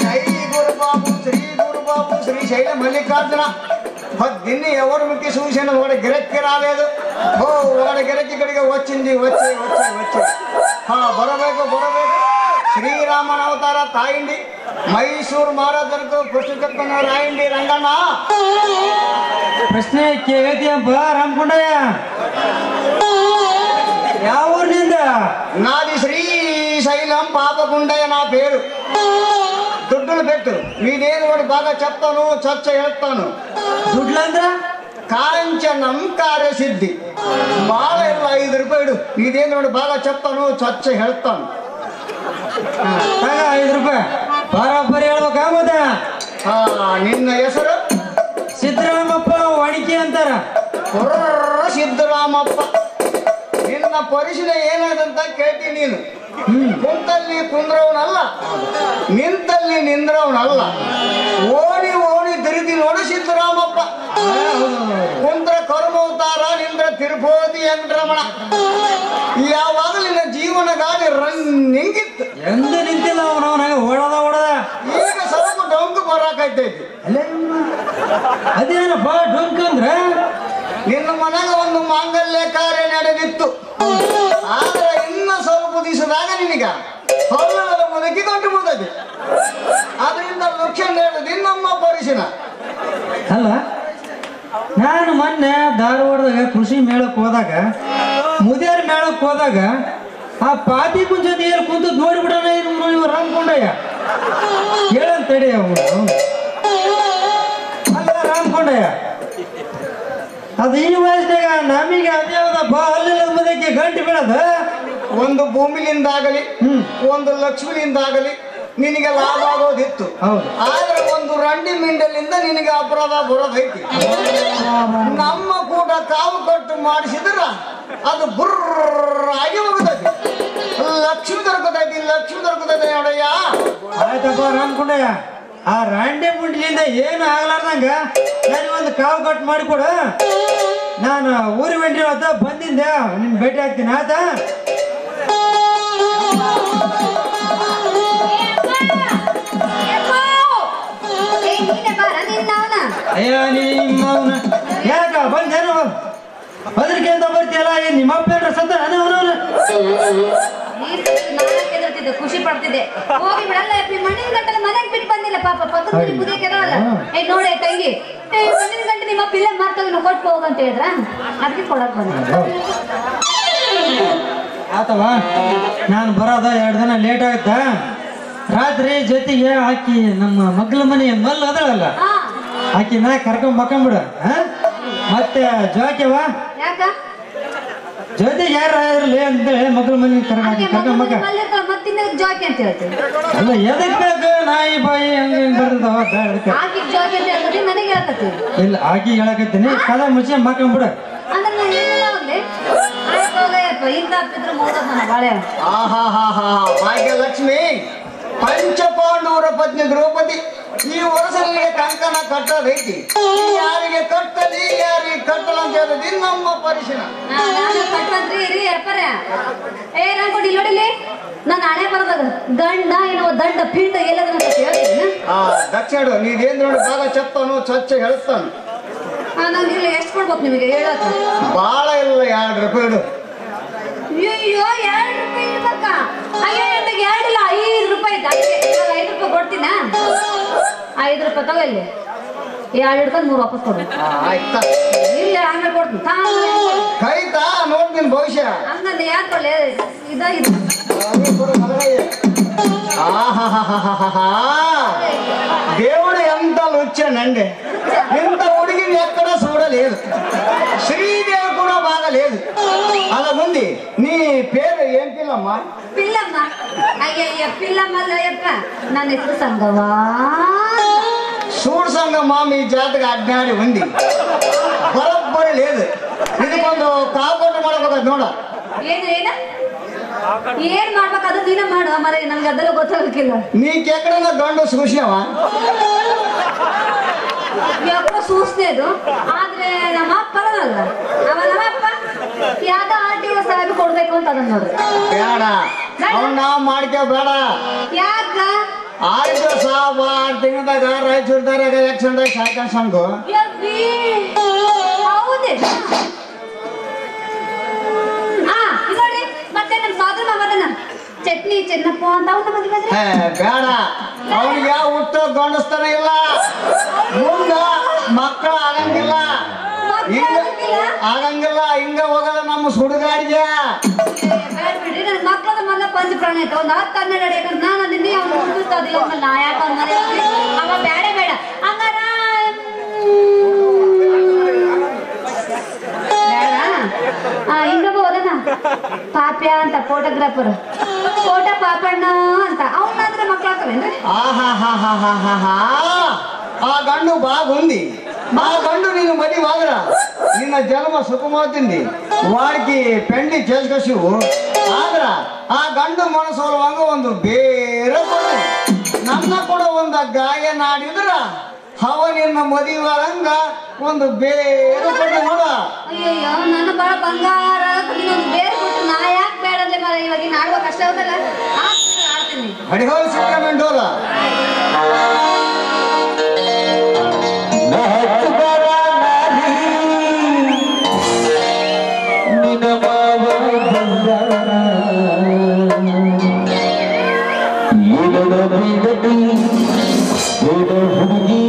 ಜೈ ಗುರುಬಾಬು, ಶ್ರೀ ಗುರುಬಾಬು, శ్రీ శైల మల్లికార్జున. దీన్ని ఎవరు ముఖ్య చూసిన వాడి గిరక్కి రాలేదు. ఓ వాడి గిరక్కి ఇక్కడికి వచ్చింది. వచ్చి బరಬೇಕು. శ్రీరామన అవతార తాయింది. ಮೈಸೂರು ಮಹಾರಾಜರಿಗೂ ಪುಸ್ತಕವನ್ನು ರಾయండి ರಂಗಣ್ಣ. ಪ್ರಶ್ನೆ ಕೇಳ್ತೀಯಪ್ಪ ರಾಮಕೊಂಡಯ್ಯ? ಯಾವ ಊರಿನಿಂದ? నాది శ్రీశైలం పాపగుండయ్య నా పేరు. దుడ్డులు పెట్టు, మీదేను వాడు బాగా చెప్తాను, చర్చ ಹೇಳ್ತಾను. ದುಡ್ಲಂದ್ರ కాంచనం కార్యసిద్ధి. బాಳ ಇಲ್ಲ 5 ರೂಪಾಯಿ. మీదేನು వాడు బాగా చెప్తాను, చర్ಚ ಹೇಳ್ತಾను. 5 ರೂಪಾಯಿ ಬರೋಬ್ಬರಿ ಹೇಳ್ಬೇಕಾಗ. ನಿನ್ನ ಹೆಸರು? ಸಿದ್ದರಾಮಪ್ಪ ವಾಣಿಕೆ ಅಂತಾರ. ಸಿದ್ದರಾಮಪ್ಪ. ನಿನ್ನ ಪರಿಶೀಲನೆ ಏನಾದಂತ ಕೇಳ್ತೀನಿ ನೀನು. ಕುಂತಲ್ಲಿ ಕುಂದ್ರವನಲ್ಲ, ನಿಂತಲ್ಲಿ ನಿಂದ್ರವನಲ್ಲ. ಓಣಿ ತಿರುಗಿ ನೋಡು ಸಿದ್ದರಾಮಪ್ಪ. ಕುಂದ್ರ ಕರ್ಮವತಾರ, ನಿಂದ್ರ ತಿರುಪತಿ ವೆಂಕಟರಮಣ. ಯಾವಾಗಲೂ ನಿನ್ನ ಜೀವನ ಗಾಡಿ ನಿಂಗಿತ್ತು. ಎಂದು ನಿಂತಿಲ್ಲ ಅವನವನಾಗ ಓಡದ. ಈಗ ಸ್ವಲ್ಪ ಡೊಂಕು ಬರಾಕೈತೈತಿ. ಅದೇನಪ್ಪ ಡೊಂಕು ಅಂದ್ರೆ? ನಿನ್ನ ಮನೆಗೆ ಒಂದು ಮಾಂಗಲ್ಯ ಕಾರ್ಯ ನಡೆದಿತ್ತು. ಆದ್ರೆ ಇನ್ನು ಸ್ವಲ್ಪ ದಿವಸದಾಗ ನಿನಗ ಹೊಲದ ಮುದಕಿ ಗಂಟು ಮುದದಿ. ಆದ್ರೆ ಪರಿಶೀನ. ಅಲ್ಲ, ನಾನು ಮೊನ್ನೆ ಧಾರವಾಡದಾಗ ಕೃಷಿ ಮೇಳಕ್ಕೆ ಹೋದಾಗ, ಮುದಿಯರ್ ಮೇಳಕ್ಕೆ ಹೋದಾಗ ಆ ಪಾತಿ ಕುಂಚದ ಏರ್ ಕುಂತು ನೋಡಿಬಿಡೋಣ ಇವ ರಾಮಕೊಂಡಯ್ಯ ಹೇಳಂತಡಿ ಅವನು. ಅಲ್ಲ ರಾಮಕೊಂಡಯ್ಯ, ಅದು ಈ ವಯಸ್ಸಿನಾಗ ನಮಗೆ ಅದ್ಯಾವ್ದಪ್ಪ ಅಲ್ಲಿಲ್ಲ ಮುದಕ್ಕೆ ಗಂಟು ಬೀಳದ. ಒಂದು ಭೂಮಿಲಿಂದಾಗಲಿ ಒಂದು ಲಕ್ಷ್ಮಿಲಿಂದಾಗಲಿ ನಿನಗೆ ಲಾಭ ಆಗೋದಿತ್ತು. ಆದ್ರೆ ಒಂದು ರಂಡಿ ಮಿಂಡಲಿಂದ ನಿನಗೆ ಅಪರಾಧ ಬರೋದೈತಿ. ನಮ್ಮ ಕೂಡ ಕಾವು ಕಟ್ಟು ಮಾಡಿಸಿದ್ರ ಅದು ಬುರ್ರಾಗಿ ಹೋಗುದೈತಿ. ಲಕ್ಷ್ಮಿ ದೊರಕತೈತಿ, ಲಕ್ಷ್ಮಿ ದೊರಕತೈತಿ ನೋಡಯ್ಯ. ಆಯ್ತಪ್ಪ ರಾಮಕೊಂಡಯ್ಯ, ಆ ರಾಂಡೆ ಮುಂಡ್ಲಿಂದ ಏನು ಆಗ್ಲಾರ್ದಂಗ ನನಗೊಂದು ಕಾವು ಕಟ್ ಮಾಡಿಕೊಡ. ನಾನು ಊರಿ ವೆಂಟಿ ಬಂದಿದ್ದೆ, ನಿನ್ ಭೇಟಿ ಆಗ್ತೀನಿ ಆಯ್ತಾ? ಅಯ್ಯ ನಿಮ್ಮವನ ಯಾಕ ಬಂದೇನು ಬದಲಿಕೆ ಅಂತ ಬರ್ತೀಯಲ್ಲ? ನಿಮ್ಮ ಅಪ್ಪ ಏನ್ರ ಸತ್ತ ಅವನವನ ಖುಷಿ ಪಡ್ತಿದ್ದೆ. ಹೋಗಿ ಬಿಡಲ್ಲ, ಮಣ್ಣಿನ ಗಂಟೆ ಮನೆಗೆ ಬಿಟ್ಟು ಬಂದಿಲ್ಲ ಪಾಪ. ಪಕ್ಕದ ಮನೆ ಮುದಿಯ ಕೆರವಲ್ಲ. ನೋಡಿ ತಂಗಿ, ಮಣ್ಣಿನ ಗಂಟೆ ನಿಮ್ಮ ಪಿಲ್ಲೆ ಮಾರ್ತವಿ ನಾವು ಕೊಟ್ಟು ಹೋಗಂತ ಹೇಳಿದ್ರ, ಅದಕ್ಕೆ ಕೊಡಕ್ ಬಂದ. ಆತವ, ನಾನು ಬರೋದ 2 ದಿನ ಲೇಟ್ ಆಗುತ್ತಾ. ರಾತ್ರಿ ಜೊತೆಗೆ ಆಕಿ ನಮ್ಮ ಮಗ್ಲ ಮನೆ ಮಲ್ಲ ಅದಳಲ್ಲ, ಆಕಿ ನಾ ಕರ್ಕೊಂಡ್ ಮಕ್ಕಂಬಿಡ. ಮತ್ತೆ ಜೋಕ್ಯವ ಜೊತೆಗೆ ಯಾರ ಇರಲಿ ಅಂತೇಳಿ ಮಗ್ಲ ಮನೆ ಕರ್ಕೊಂಡ್ ಮಕ್ಕ. ಅಲ್ಲ ಎದಕ್ ಬೇಕು ನಾಯಿ ಬಾಯಿ ಹಂಗ ಬರ್ತಾವ. ಇಲ್ಲ ಆಕಿ ಹೇಳಕತ್ತೀನಿ, ಕದ ಮುಚ್ಚಿ ಮಕ್ಕಂಬಿಡ. ಭಾಗ್ಯಲಕ್ಷ್ಮಿ, ಪಂಚಪಾಂಡವರ ಪತ್ನಿ ದ್ರೌಪದಿ ಈ ವರ್ಷ ನಿನಗೆ ಕಂಕಣ ಕಟ್ಟೋದೈತಿ. ಯಾರಿಗೆ ಕಟ್ಟಲಿ ಯಾರಿಗೆ ಕಟ್ಟಲ್ಲ ಅಂತ ಹೇಳೋದು ನಮ್ಮ ಪರಿಶೀಲನೆ. ನೋಡಿಲಿ, ನಾನು ಹಣೆ ಬರದಾಗ ಗಂಡ ಏನೋ ದಂಡ ಪಿಂಡ ಎಲ್ಲದನ್ನ ಹೇಳ್ತೀನಿ. ದಕ್ಷಿಣ ನೀವೇನ್ ನೋಡಿ ಭಾಗ ಚಪ್ಪನು ಸ್ವಚ್ಛ ಹೇಳ್ತಾನು. ನಂಗಿಲ್ಲ, ಎಷ್ಟು ಕೊಡ್ಬೇಕು ನಿಮಗೆ ಹೇಳಕ್ಕ? ಬಾಳ ಇಲ್ಲ, 2 ರೂಪಾಯಿ ಇಡು. ಅಯ್ಯೋ 2 ರೂಪಾಯಿ ಇಡ್ಬೇಕಾ? ಅಯ್ಯೋ ನನಗೆ 2 ಇಲ್ಲ, 5 ರೂಪಾಯಿ. 5 ರೂಪಾಯಿ ಕೊಡ್ತೀನ? 5 ರೂಪಾಯಿ ತಗೊಳ್ಳಿ, 2 ಹಿಡ್ಕೊಂಡು 3 ವಾಪಸ್ ಕೊಡು. ಆಯ್ತಾ? ಇಲ್ಲ ಆಮೇಲೆ ಕೊಡ್ತೀನಿ. ಕೈತಾ ನೋಡ್ತೀನಿ ಭವಿಷ್ಯ. ಹಂಗಂದ್ರೆ ಯಾಕೆ ಕೊಡ್ಲಿ? ಇದಾಗಿದೆ. దేవుడు ఎంత వచ్చానండి, ఇంత ఉడిగిని ఎక్కడ చూడలేదు. శ్రీదేవి కూడా బాగలేదు. అలా ఉంది. నీ పేరు ఏం పిల్లమ్మా? పిల్లమ్మ. అయ్యయ్య పిల్లమ్మయ్యప్ప, ನನ್ನ ಹೆಸರು ಸಂಗವಾ. చూడు సంగమ్మా, మీ జాతక అజ్ఞాని ఉంది, బరబ్బరి లేదు. ಇದಕ್ಕೊಂದು ಕಾಪಾಟ ಮಾಡಬೇಕು ನೋಡ. ಏನು ಏನ್ ಮಾಡ್ಬೇಕಾದ್ರೆ ನೀನ ಮಾಡು ಮರ, ನನ್ಗೆ ಅದೆಲ್ಲ ಗೊತ್ತಾಗಕ್ಕಿಲ್ಲ. ನೀಕೆಕ್ಕಡ ಗಂಡು ಸೂಕ್ಷ್ಮವ ಯಾಕೋ ಸೂಸ್ನೇದು. ಆದ್ರೆ ನಮ್ಮ ಅಪ್ಪನಲ್ಲ, ನಮ್ಮಪ್ಪ ಯಾವ್ದೋ RTO ಸಾಹೇಬ್ ಕೊಡ್ಬೇಕು ಅಂತ ಅದನ್ನ ನೋಡ್ರಿ. ಬೇಡ, ಅವನ್ನ ಮಾಡ್ಕೋ ಬೇಡ. ಯಾಕ? RTO ಸಾಹೇಬ 6 ತಿಂಗಳದಾಗ ರಾಯಚೂರ್ದಾಗ ಎಲೆಕ್ಷನ್ದಾಗ ಸಾಯ್ಕೊಂಡು ಹೌದೇ? ನೋಡಿ ಮತ್ತೆ ನಮ್ಮ ಸಾಧು ಮಗನ ಚಟ್ನಿ ಚೆನ್ನಪ್ಪ ಅಂತ ಅವ್ನ ಮದುವೆ. ಬೇಡ, ಅವನಿಗೆ ಹುಟ್ಟು ಗಂಡಸ್ತಾನ ಇಲ್ಲ, ಮುಂದ ಮಕ್ಕಳು ಆಗಂಗಿಲ್ಲ. ಆಗಂಗಿಲ್ಲ, ಹಿಂಗ ಹೋಗಲ್ಲ ನಮ್ಮ ಸುಡುಗಾಡಿಗೆ. ಬಿಡ್ರಿ, ನನ್ನ ಮಕ್ಕಳ ಮಲ್ಲ ಪಂಚ ಪ್ರಾಣ ಆಯ್ತು. ಒಂದು 10 12 ಯಾಕಂದ್ರೆ ನಾನು ಅದನ್ನೇ ಅವ್ನು ಹುಟ್ಟಿಸ್ತದಿಲ್ಲ. ಅವ್ನ ನಾ ಯಾಕ ಅವ್ನ ಮನೆ ಅವ ಬೇಡ ಬೇಡ ಹಂಗಾರ ಇನ್ನೊಬ್ಬ ಹೋದನ ಪಾಪ್ಯ ಅಂತ ಫೋಟೋಗ್ರಾಫರ್, ಫೋಟೋ ಪಾಪಣ್ಣ ಅಂತ. ಅವನಾದ್ರೆ ಮಕ್ಕಳಾಗ್ತವೇನ್ರಿ? ఆ గండు బాగుంది. ఆ గండు నేను మదివాగరా నిన్న జన్మ సుఖమవుతుంది. వాడికి పెండి చేసుకొచ్చివు ಆದ್ರ ಆ ಗಂಡು ಮನಸ್ಸೋಲುವಂಗ ಒಂದು ಬೇರೆ ನನ್ನ ಕೂಡ ಒಂದು ಗಾಯ ನಾಡಿದ್ರ ಅವ ನಿನ್ನ ಮದಿವಾರಂಗ ಒಂದು ಬೇರೆ ಕೊಟ್ಟು ನೋಡ. ಅಯ್ಯಯ್ಯೋ, ನನ್ನ ಬಾಳ ಬಂಗಾರ ಬೇರೆ ಕೊಟ್ಟು ನಾ ಯಾಕೆ ಬೇಡಂದ್ರೆ ಮರ ಇವಾಗ ಆಡುವ ಕಷ್ಟ ಹೋಗಲ್ಲ. ಆಡ್ತೀನಿ ಹಡಿಹೋಲ್ ಸಿಕ್ಕಮೆಂಡೋಲ ಹುಡುಗಿ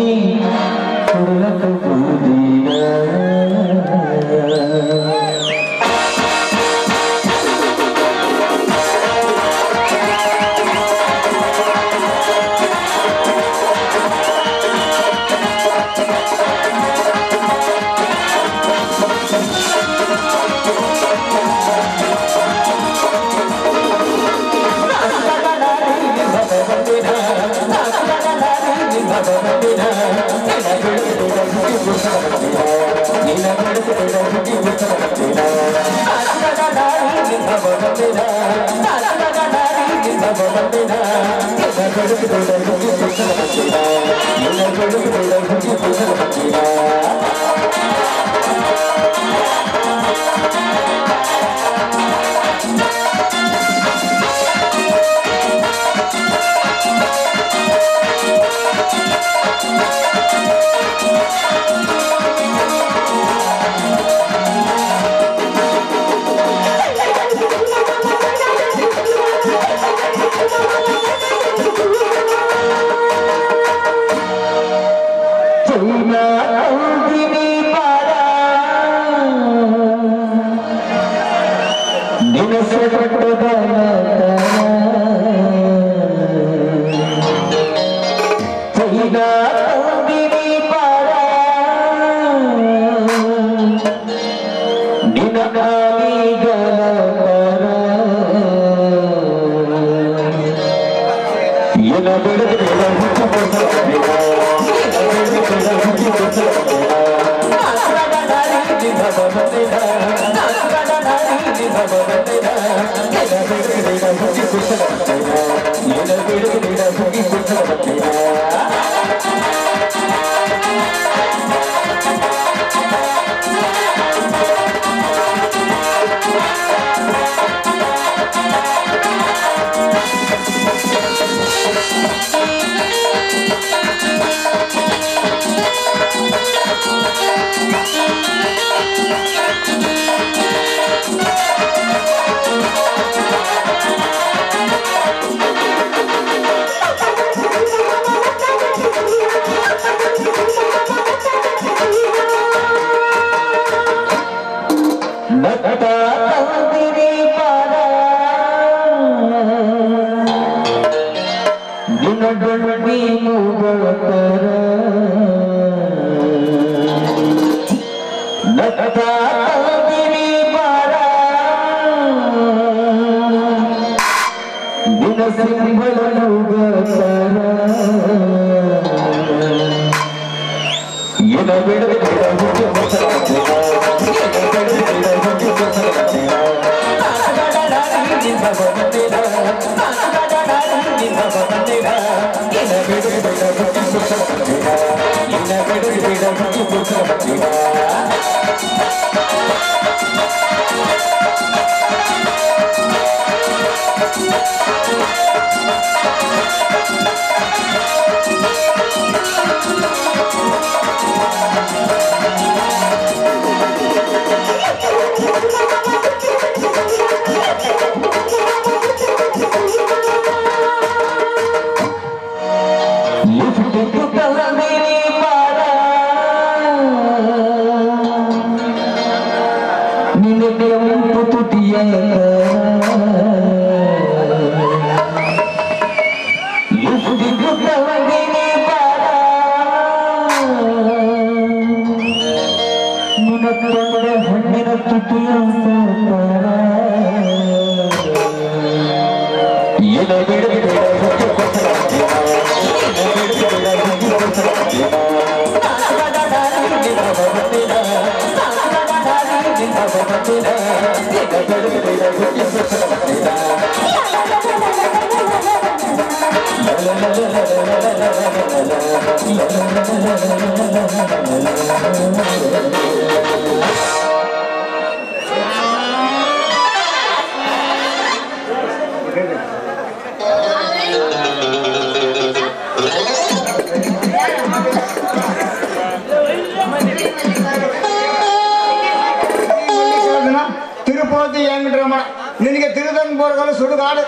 ತಿರುಪತಿ ವೆಂಕಟರಮಣ ನಿನಗೆ ತಿರುದಂಗ ಬೋರ್ಗಲು ಸುಡುಗಾಡು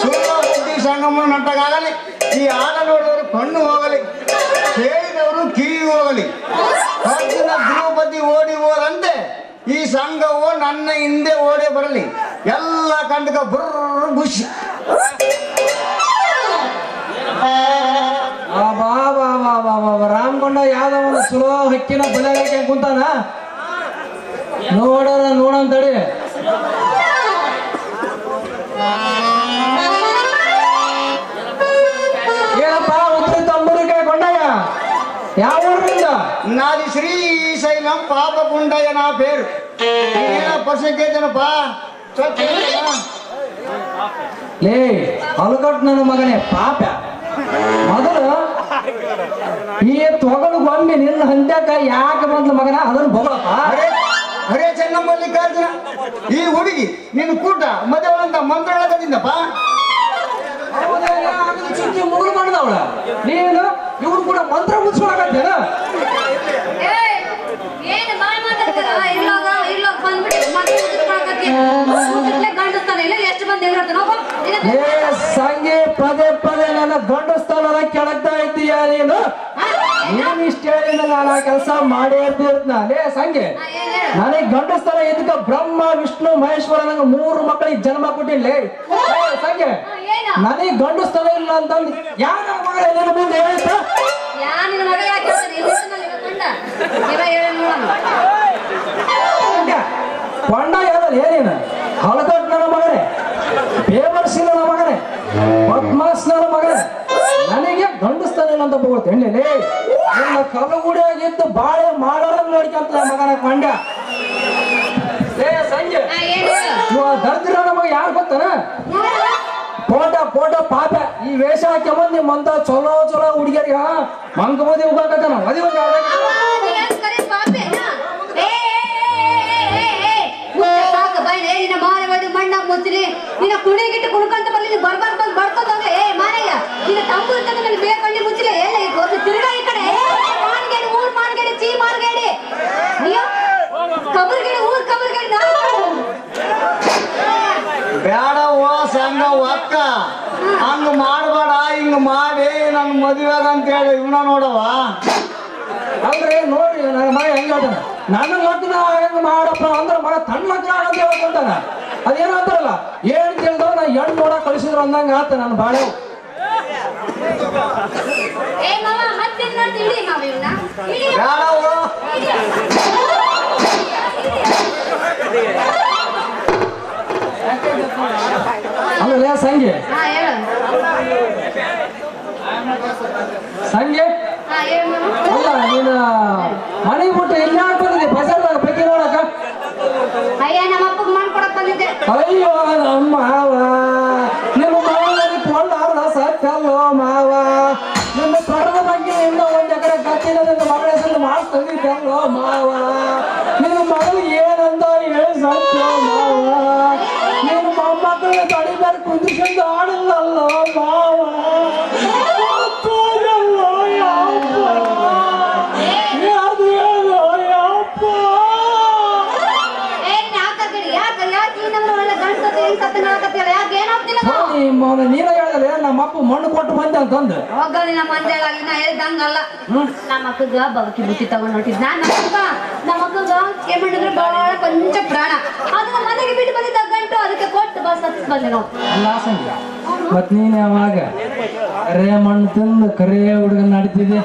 ಸುಳ್ಳು ಬುದ್ಧಿ ಸಂಗಮ ನಟ್ಟಗಾಗಲಿ ಈ ಆಟ ನೋಡಿದವರು ಕಣ್ಣು ಹೋಗಲಿ ಕೇಳಿದವರು ಕಿವಿ ಹೋಗಲಿ ಅರ್ಜುನ ದ್ರೌಪದಿ ಓಡಿ ಹೋದಂತೆ ಈ ಸಂಘವು ನನ್ನ ಹಿಂದೆ ಓಡಿ ಬರಲಿ ಎಲ್ಲ ಕಂಡಕ ಬುರ್ರ ಖುಷಿ ರಾಮಕೊಂಡ ಯಾವ್ದೋ ಒಂದು ಸುಲೋ ಹಕ್ಕಿನ ಬಲೆಗಾಕೆ ಕುಂತಾನ ನೋಡಂತಡಿ ಏನಪ್ಪ ಉತ್ತರ ತಂಬೂರಿಕಾಯಿ ಕೊಂಡಯ್ಯ ಯಾವ ಊರಿಂದ నాది శ్రీశైలం పాప గుండయ్య నా పేరు పర్సెంటేజ్ ಲೇ ಅಲಗಟ್ ನನ್ನ ಮಗನೇ ಪಾಪ ಮೊದಲು ಈ ತೊಗಲು ಗೊಂಬೆ ನಿನ್ನ ಹಂದ್ಯಾಕ ಯಾಕೆ ಬಂದ್ಲ ಮಗನ ಅದನ್ನ ಬಗಳಪ್ಪ. ಅರೇ ಚೆನ್ನಮಲ್ಲಿಕಾರ್ಜುನ, ಈ ಹುಡುಗಿ ನಿನ್ನ ಕೂಟ ಮದುವೆ ಅಂತ ಮಂತ್ರ ಹೇಳಕತ್ತಿದ್ದಪ್ಪ. ಮುಗಿದು ಮಾಡಿದವಳ ನೀನು ಇವ್ರು ಕೂಡ ಮಂತ್ರ ಮುಚ್ಕೊಳಕತ್ತೇನ? ಏನು ಬಾಯ್ ಮಾತಾಡ್ತಾರ? ಇಲ್ಲೋಗ ಬಂದ್ಬಿಟ್ಟು ಮದುವೆ ಮುಗಿಸ್ಕೊಳಕತ್ತಿ ಗಂಡಸ್ತಾನೆ ಇಲ್ಲ ಎಷ್ಟು ಮಂದಿ ಹೇಳ್ತಾನೋ ಸಂಗಿ ಪದೇ ಪದೇ ನನ್ನ ಗಂಡಸ್ತಾನ ಕೆಳಗ್ತಾ ಇದ್ದೀಯ ನೀನು. ನೀನ್ ಇಷ್ಟ ಹೇಳಿದ ನಾನು ಆ ಕೆಲಸ ಮಾಡೇ ಇರ್ತೀರ್ನ. ಲೇ ಸಂಗಿ, ನನಗೆ ಗಂಡಸ್ತಾನ ಇದಕ್ಕ ಬ್ರಹ್ಮ ವಿಷ್ಣು ಮಹೇಶ್ವರ ನಂಗೆ 3 ಮಕ್ಕಳಿಗೆ ಜನ್ಮ ಕೊಟ್ಟಿಲ್ಲ. ಸಂಗಿ, ನನಗೆ ಗಂಡಸ್ತಾನ ಇಲ್ಲ ಅಂತಂದು ಯಾರ ಮಗಳ ನಿನ್ನ ಮುಂದೆ ಹೇಳಿತ್ತ? ಕೊಂಡ ಹೇಳಲ್ಲ ಏನೇನು ಹಳಕಟ್ ನನ್ನ ಮಗನೇ, ಬೇವರ್ಸಿ ನನ್ನ ಮಗನೇ, ಪದ್ಮಾಸ್ ನನ್ನ ಮಗನೇ, ನನಗೆ ಗಂಡಸ್ತಾನ ಇಲ್ಲ ಅಂತ ಬೋಗುತ್ತೆ ಎಣ್ಣೆ. ನಿನ್ನ ಕಲಗುಡಿಯಾಗಿದ್ದು ಬಾಳೆ ಮಾಡೋರ ನೋಡ್ಕೊಂತ ಮಗನ ಕೊಂಡ. ಏ ಸಂಜೆ ಇವ ದರ್ದಿರ ನಮಗೆ ಯಾರು ಗೊತ್ತಾನ? ಫೋಟೋ ಪಾಪ ಈ ವೇಷ ಹಾಕ್ಯಂಬಂದ್ ನಿಮ್ಮಂತ ಚಲೋ ಹುಡುಗಿಯರಿಗೆ ಮಂಕ ಮದುವೆ ಹೋಗಕತ್ತಾನ. ಮದುವೆ ಮಣ್ಣ ಮುಚ್ಚಲಿ ನಿನ್ನ ಕುಣಿಗಿಟ್ಟು ಕುಣ್ಕೊಂತ ಬರ್ಲಿ ಬರ್ಬಾರ್ದು ಬಡ್ಕೊಂಡೋಗ. ಮಾರಯ್ಯ ನಿನ್ನ ತಂಬು ಇರ್ತದೆ ಬೇಕಂಡಿ ಮುಚ್ಚಲಿ ಎಲ್ಲ ತಿರ್ಗಾ ಈ ಕಡೆ ಮಾರ್ಗೇಡಿ ಊರ್ ಮಾರ್ಗೇಡಿ ಚೀ ಮಾರ್ಗೇಡಿ ಕಬರ್ಗೇಡಿ ಊರ್ ಕಬರ್ಗೇಡಿ ಬೇಡವ್ವ ಸಂಗವ್ವ ಅಕ್ಕ, ಹಂಗ ಮಾಡ್ಬೇಡ, ಹಿಂಗ ಮಾಡಿ ನನ್ ಮದುವೆ ಅಂತ ಹೇಳಿ ಇವನ ನೋಡವ. ಅಂದ್ರೆ ನೋಡಿ ನನ್ನ ಮಗ ಹೆಂಗ ಹೇಳ್ತಾನ, ನನ್ನ ಲಗ್ನ ಹೆಂಗ ಮಾಡಪ್ಪ ಅಂದ್ರೆ ಮಗ ತನ್ನ ಲಗ್ನ ಅಂತ ಹೇಳ್ಕೊಂತಾನ. ಅದೇನೋ ಅಂತಾರಲ್ಲ, ಏನ್ ಕೇಳ್ದವ ನಾ ಹೆಣ್ಣು ನೋಡಕ್ ಕಳಿಸಿದ್ರು ಅಂದಂಗ ಆತ ನನ್ನ ಬಾಳೆ. ಅಲ್ಲೇ ಸಂಜೆ ಸಂಜೆ ಅಲ್ಲ ನೀನು ಮನೆಗೆ ಬಿಟ್ಟು ಇಲ್ಲಿ ಬಂದಿದ್ದೆ ಬಜಾರ್ದಾಗ ಬಗ್ಗೆ ನೋಡಕ. ಅಯ್ಯ ನಮ್ಮ ಅಪ್ಪಗೆ ಮಾಡ್ಕೊಡಕ್ ಬಂದಿದ್ದೆ. ಅಯ್ಯೋ ನಮ್ಮ ಮಾವ ನಿಮ್ಮ ಮಾವನಿಗೆ ಕೊಂಡಾರ್ದ ಸತ್ತಲ್ಲೋ ಮಾವ. ನಿಮ್ಮ ಪಡದ ಬಗ್ಗೆ ಇನ್ನೂ 1 ಎಕರೆ ಗತ್ತಿನ ನಿನ್ನ ಮಗಳ ಹೆಸರು ಮಾಡಿ ತಂದಿದ್ದಲ್ಲೋ ಮಾವ. ನಿನ್ನ ಮಗಳು ಏನಂತ ಹೇಳಿ ಸತ್ತೋ ಮಾವ. ನಿಮ್ಮ ಮೊಮ್ಮಕ್ಕಳ ತಡಿ ಮೇಲೆ ಕುಂದಿಸ್ಕೊಂಡು ಆಡಿಲ್ಲಲ್ಲೋ ಮಾವ. ನೀನ ಹೇಳಿದ್ರೆ ನಮ್ಮ ಅಪ್ಪ ಮಣ್ಣು ಕೊಟ್ಟು ಬಂದೆ ಅಂತಂದು ಹೋಗಲಿ ನಮ್ಮ ಮಂದಿಯಾಗಿ ನಾ ಹೇಳ್ದಂಗಲ್ಲ. ನಮ್ಮ ಅಕ್ಕಗ ಬವಕಿ ಬುತ್ತಿ ತಗೊಂಡ್ ಹೊಂಟಿದ್ ನಮ್ಮ ಅಕ್ಕಗ ಏನ್ ಮಾಡಿದ್ರೆ ಬಹಳ ಕೊಂಚ ಪ್ರಾಣ ಅದನ್ನ ಮನೆಗೆ ಬಿಟ್ಟು ಬಂದಿದ್ದ ಗಂಟು ಅದಕ್ಕೆ ಕೊಟ್ಟು ಬಸ್ ಹತ್ತಿ ಬಂದೆ ನಾವು. ಅಲ್ಲ ಸಂಜೆ ಮತ್ ನೀನ್ ಯಾವಾಗ ಕರೆ ಮಣ್ಣು ತಿಂದು ಕರೆ ಹುಡುಗನ ನಡೀತಿದೆ.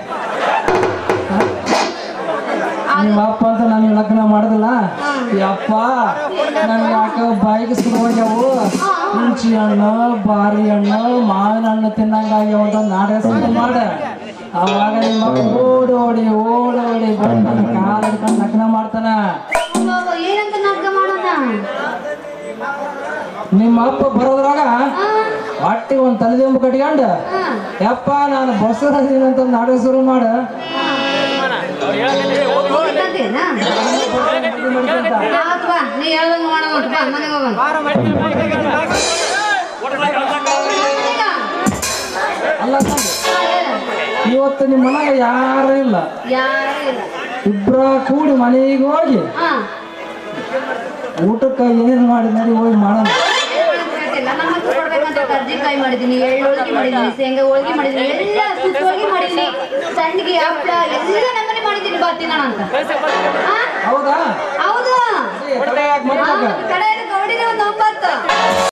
ನಿಮ್ಮ ಅಪ್ಪ ಅಂತ ನನಗೆ ಲಗ್ನ ಮಾಡುದಿಲ್ಲ. ಯಪ್ಪ ನನ್ಗೆ ಯಾಕ ಬಾಯಿಗೆ ಸುರುವಾಗ್ಯಾವು. ಹುಣಸಿ ಹಣ್ಣು ಬಾರಿ ಹಣ್ಣು ಮಾವಿನ ಹಣ್ಣು ತಿನ್ನಂಗಾಗ್ಯಾವ ಅಂತ ನಾಡ ಮಾಡ. ಅವಾಗ ನಿಮ್ಮ ಓಡಿ ಬಂದು ಕಾಲ ಹಿಡ್ಕೊಂಡು ಲಗ್ನ ಮಾಡ್ತಾನ. ಏನಂತ ನಾಟಕ ಮಾಡೋಣ? ನಿಮ್ಮ ಅಪ್ಪ ಬರೋದ್ರಾಗ ಹೊಟ್ಟಿ ಒಂದ್ ತಲೆದಿಂಬು ಕಟ್ಕೊಂಡು ಯಪ್ಪ ನಾನು ಬಸರಂತ ನಾಟಕ ಶುರು ಮಾಡ. ನೀ ಹೇಳ್ದಂಗ ಮಾಡೋಣ ಮನೆಗೆ ಹೋಗೋಣ. ಅಲ್ಲ ಇವತ್ತು ನಿಮ್ಮ ಮನೆಗೆ ಯಾರು ಇಲ್ಲ, ಇಬ್ರ ಕೂಡಿ ಮನೆಗೆ ಹೋಗಿ ಊಟಕ್ಕೆ ಏನೇನು ಮಾಡಿ ನಡಿ ಹೋಗಿ ಮಾಡೋಣ. ಕರ್ಜಿಕಾಯಿ ಮಾಡಿದೀನಿ, ಎಳ್ಳು ಹೋಳಿಗೆ ಮಾಡಿದೀನಿ, ಶೇಂಗಾ ಹೋಳಿಗೆ ಮಾಡಿದೀನಿ, ಎಲ್ಲ ಸುತ್ತ ಹೋಳಿಗೆ ಮಾಡಿದೀನಿ, ಸಂಡಿಗೆ ಹಪ್ಪಳ ಎಲ್ಲ ನಮ್ಮನೆ ಮಾಡಿದೀನಿ. ಬರ್ತೀನ ಅಂತ. ಹೌದಾ? ಹೌದು. ಕಡೆ ಗೌಡಿನ 9